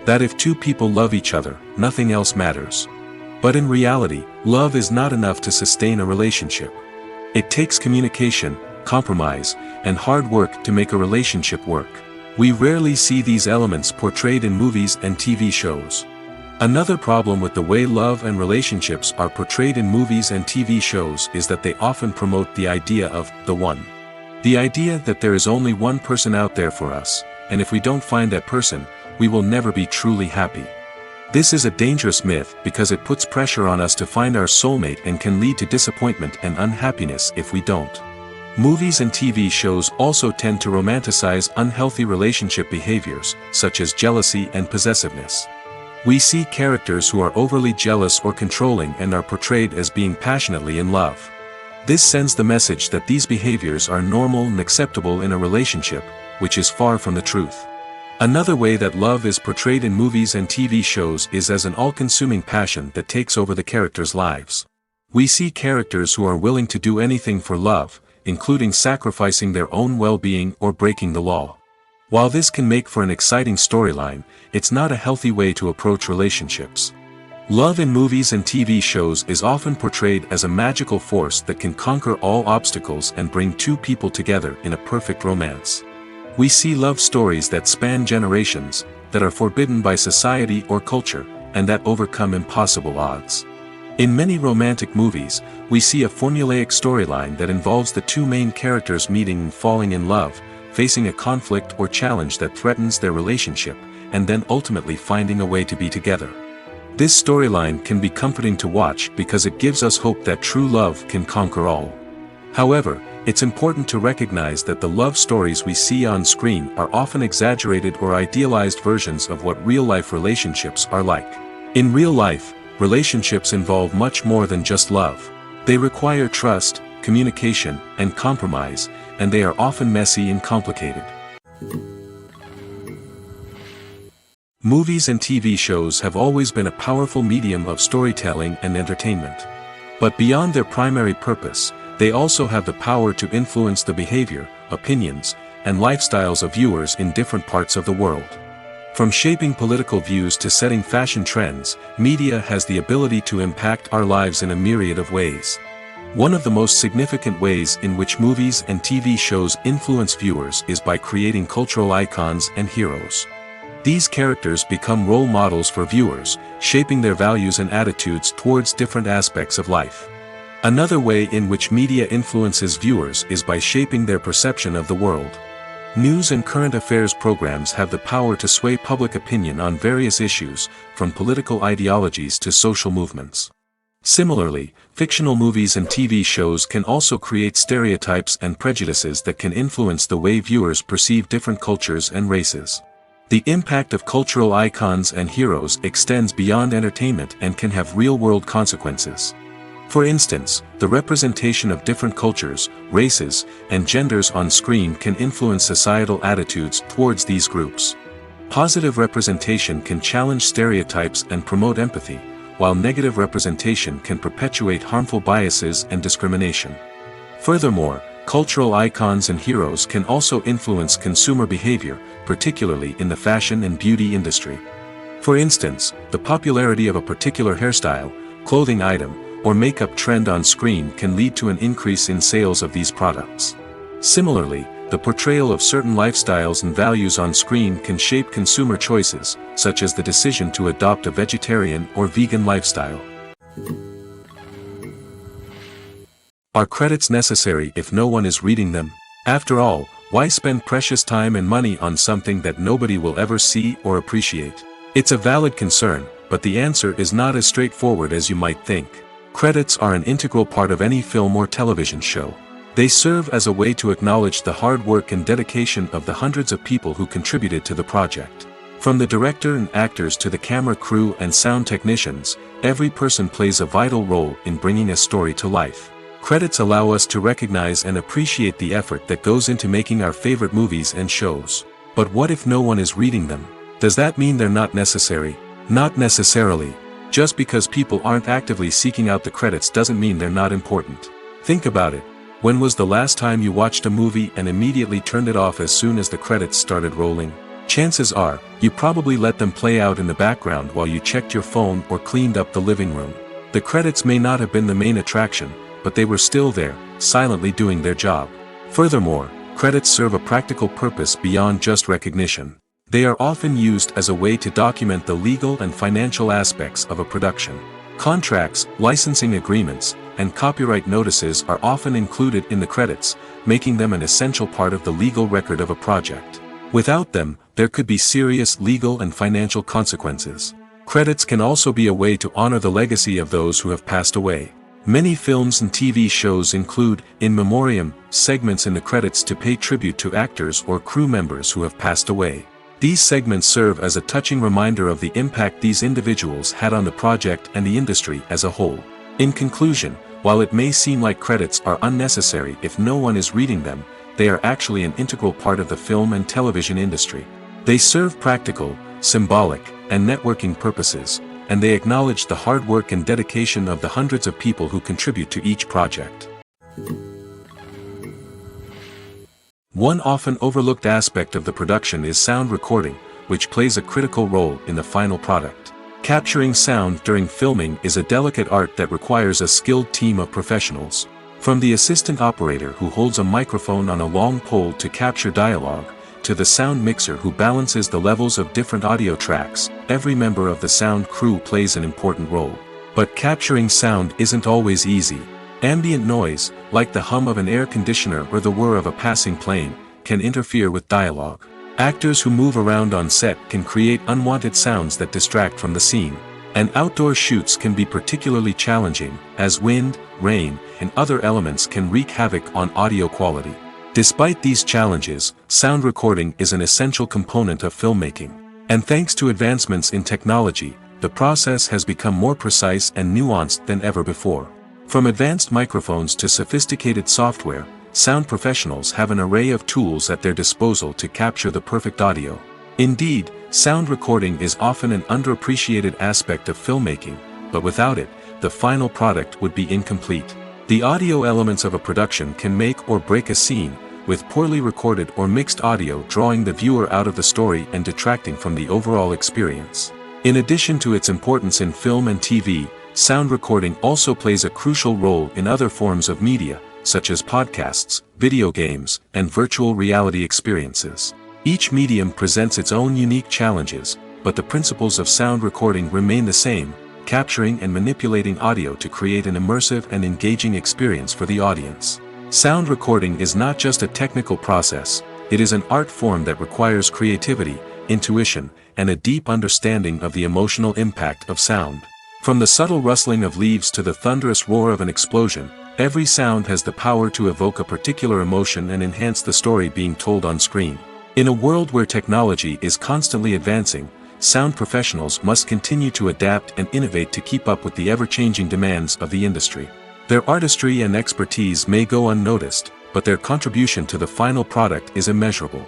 That if two people love each other, nothing else matters. But in reality, love is not enough to sustain a relationship. It takes communication, compromise, and hard work to make a relationship work. We rarely see these elements portrayed in movies and TV shows. Another problem with the way love and relationships are portrayed in movies and TV shows is that they often promote the idea of the one. The idea that there is only one person out there for us, and if we don't find that person, we will never be truly happy. This is a dangerous myth because it puts pressure on us to find our soulmate and can lead to disappointment and unhappiness if we don't. Movies and TV shows also tend to romanticize unhealthy relationship behaviors, such as jealousy and possessiveness. We see characters who are overly jealous or controlling and are portrayed as being passionately in love. This sends the message that these behaviors are normal and acceptable in a relationship, which is far from the truth. Another way that love is portrayed in movies and TV shows is as an all-consuming passion that takes over the characters' lives. We see characters who are willing to do anything for love, including sacrificing their own well-being or breaking the law. While this can make for an exciting storyline, it's not a healthy way to approach relationships. Love in movies and TV shows is often portrayed as a magical force that can conquer all obstacles and bring two people together in a perfect romance. We see love stories that span generations, that are forbidden by society or culture, and that overcome impossible odds. In many romantic movies, we see a formulaic storyline that involves the two main characters meeting and falling in love, facing a conflict or challenge that threatens their relationship, and then ultimately finding a way to be together. This storyline can be comforting to watch because it gives us hope that true love can conquer all. However, it's important to recognize that the love stories we see on screen are often exaggerated or idealized versions of what real-life relationships are like. In real life, relationships involve much more than just love. They require trust, communication, and compromise, and they are often messy and complicated. Movies and TV shows have always been a powerful medium of storytelling and entertainment. But beyond their primary purpose, they also have the power to influence the behavior, opinions, and lifestyles of viewers in different parts of the world. From shaping political views to setting fashion trends, media has the ability to impact our lives in a myriad of ways. One of the most significant ways in which movies and TV shows influence viewers is by creating cultural icons and heroes. These characters become role models for viewers, shaping their values and attitudes towards different aspects of life. Another way in which media influences viewers is by shaping their perception of the world. News and current affairs programs have the power to sway public opinion on various issues, from political ideologies to social movements. Similarly, fictional movies and TV shows can also create stereotypes and prejudices that can influence the way viewers perceive different cultures and races. The impact of cultural icons and heroes extends beyond entertainment and can have real-world consequences. For instance, the representation of different cultures, races, and genders on screen can influence societal attitudes towards these groups. Positive representation can challenge stereotypes and promote empathy, while negative representation can perpetuate harmful biases and discrimination. Furthermore, cultural icons and heroes can also influence consumer behavior, particularly in the fashion and beauty industry. For instance, the popularity of a particular hairstyle, clothing item, or makeup trend on screen can lead to an increase in sales of these products. Similarly, the portrayal of certain lifestyles and values on screen can shape consumer choices, such as the decision to adopt a vegetarian or vegan lifestyle. Are credits necessary if no one is reading them? After all, why spend precious time and money on something that nobody will ever see or appreciate? It's a valid concern, but the answer is not as straightforward as you might think. Credits are an integral part of any film or television show. They serve as a way to acknowledge the hard work and dedication of the hundreds of people who contributed to the project. From the director and actors to the camera crew and sound technicians, every person plays a vital role in bringing a story to life. Credits allow us to recognize and appreciate the effort that goes into making our favorite movies and shows. But what if no one is reading them? Does that mean they're not necessary? Not necessarily. Just because people aren't actively seeking out the credits doesn't mean they're not important. Think about it. When was the last time you watched a movie and immediately turned it off as soon as the credits started rolling? Chances are, you probably let them play out in the background while you checked your phone or cleaned up the living room. The credits may not have been the main attraction, but they were still there, silently doing their job. Furthermore, credits serve a practical purpose beyond just recognition. They are often used as a way to document the legal and financial aspects of a production. Contracts, licensing agreements, and copyright notices are often included in the credits, making them an essential part of the legal record of a project. Without them, there could be serious legal and financial consequences. Credits can also be a way to honor the legacy of those who have passed away. Many films and TV shows include, in memoriam, segments in the credits to pay tribute to actors or crew members who have passed away. These segments serve as a touching reminder of the impact these individuals had on the project and the industry as a whole. In conclusion, while it may seem like credits are unnecessary if no one is reading them, they are actually an integral part of the film and television industry. They serve practical, symbolic, and networking purposes, and they acknowledge the hard work and dedication of the hundreds of people who contribute to each project. One often overlooked aspect of the production is sound recording, which plays a critical role in the final product. Capturing sound during filming is a delicate art that requires a skilled team of professionals. From the assistant operator who holds a microphone on a long pole to capture dialogue, to the sound mixer who balances the levels of different audio tracks, every member of the sound crew plays an important role. But capturing sound isn't always easy. Ambient noise, like the hum of an air conditioner or the whir of a passing plane, can interfere with dialogue. Actors who move around on set can create unwanted sounds that distract from the scene. And outdoor shoots can be particularly challenging, as wind, rain, and other elements can wreak havoc on audio quality. Despite these challenges, sound recording is an essential component of filmmaking. And thanks to advancements in technology, the process has become more precise and nuanced than ever before. From advanced microphones to sophisticated software, sound professionals have an array of tools at their disposal to capture the perfect audio. Indeed, sound recording is often an underappreciated aspect of filmmaking, but without it, the final product would be incomplete. The audio elements of a production can make or break a scene, with poorly recorded or mixed audio drawing the viewer out of the story and detracting from the overall experience. In addition to its importance in film and TV, sound recording also plays a crucial role in other forms of media, such as podcasts, video games, and virtual reality experiences. Each medium presents its own unique challenges, but the principles of sound recording remain the same, capturing and manipulating audio to create an immersive and engaging experience for the audience. Sound recording is not just a technical process, It is an art form that requires creativity, intuition, and a deep understanding of the emotional impact of sound. From the subtle rustling of leaves to the thunderous roar of an explosion, every sound has the power to evoke a particular emotion and enhance the story being told on screen. In a world where technology is constantly advancing, sound professionals must continue to adapt and innovate to keep up with the ever-changing demands of the industry. Their artistry and expertise may go unnoticed, but their contribution to the final product is immeasurable.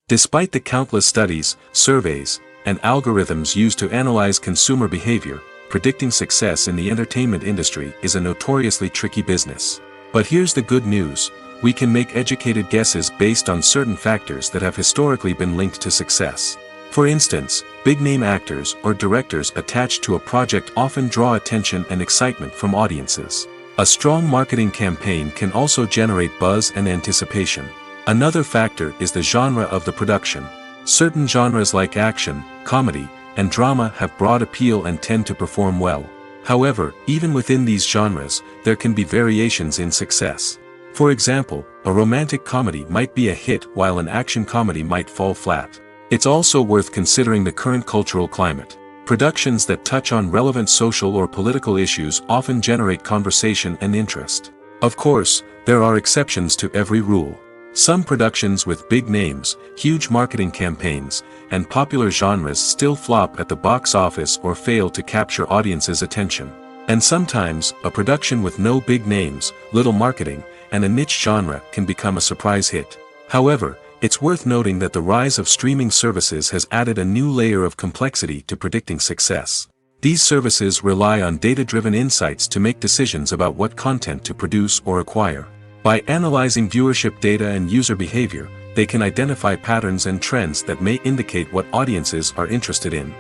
Despite the countless studies, surveys, and algorithms used to analyze consumer behavior, predicting success in the entertainment industry is a notoriously tricky business. But here's the good news: we can make educated guesses based on certain factors that have historically been linked to success. For instance, big-name actors or directors attached to a project often draw attention and excitement from audiences. A strong marketing campaign can also generate buzz and anticipation. Another factor is the genre of the production. Certain genres like action, comedy, and drama have broad appeal and tend to perform well. However, even within these genres, there can be variations in success. For example, a romantic comedy might be a hit while an action comedy might fall flat. It's also worth considering the current cultural climate. Productions that touch on relevant social or political issues often generate conversation and interest. Of course, there are exceptions to every rule. Some productions with big names, huge marketing campaigns, and popular genres still flop at the box office or fail to capture audiences' attention. And sometimes, a production with no big names, little marketing, and a niche genre can become a surprise hit. However, it's worth noting that the rise of streaming services has added a new layer of complexity to predicting success. These services rely on data-driven insights to make decisions about what content to produce or acquire. By analyzing viewership data and user behavior, they can identify patterns and trends that may indicate what audiences are interested in.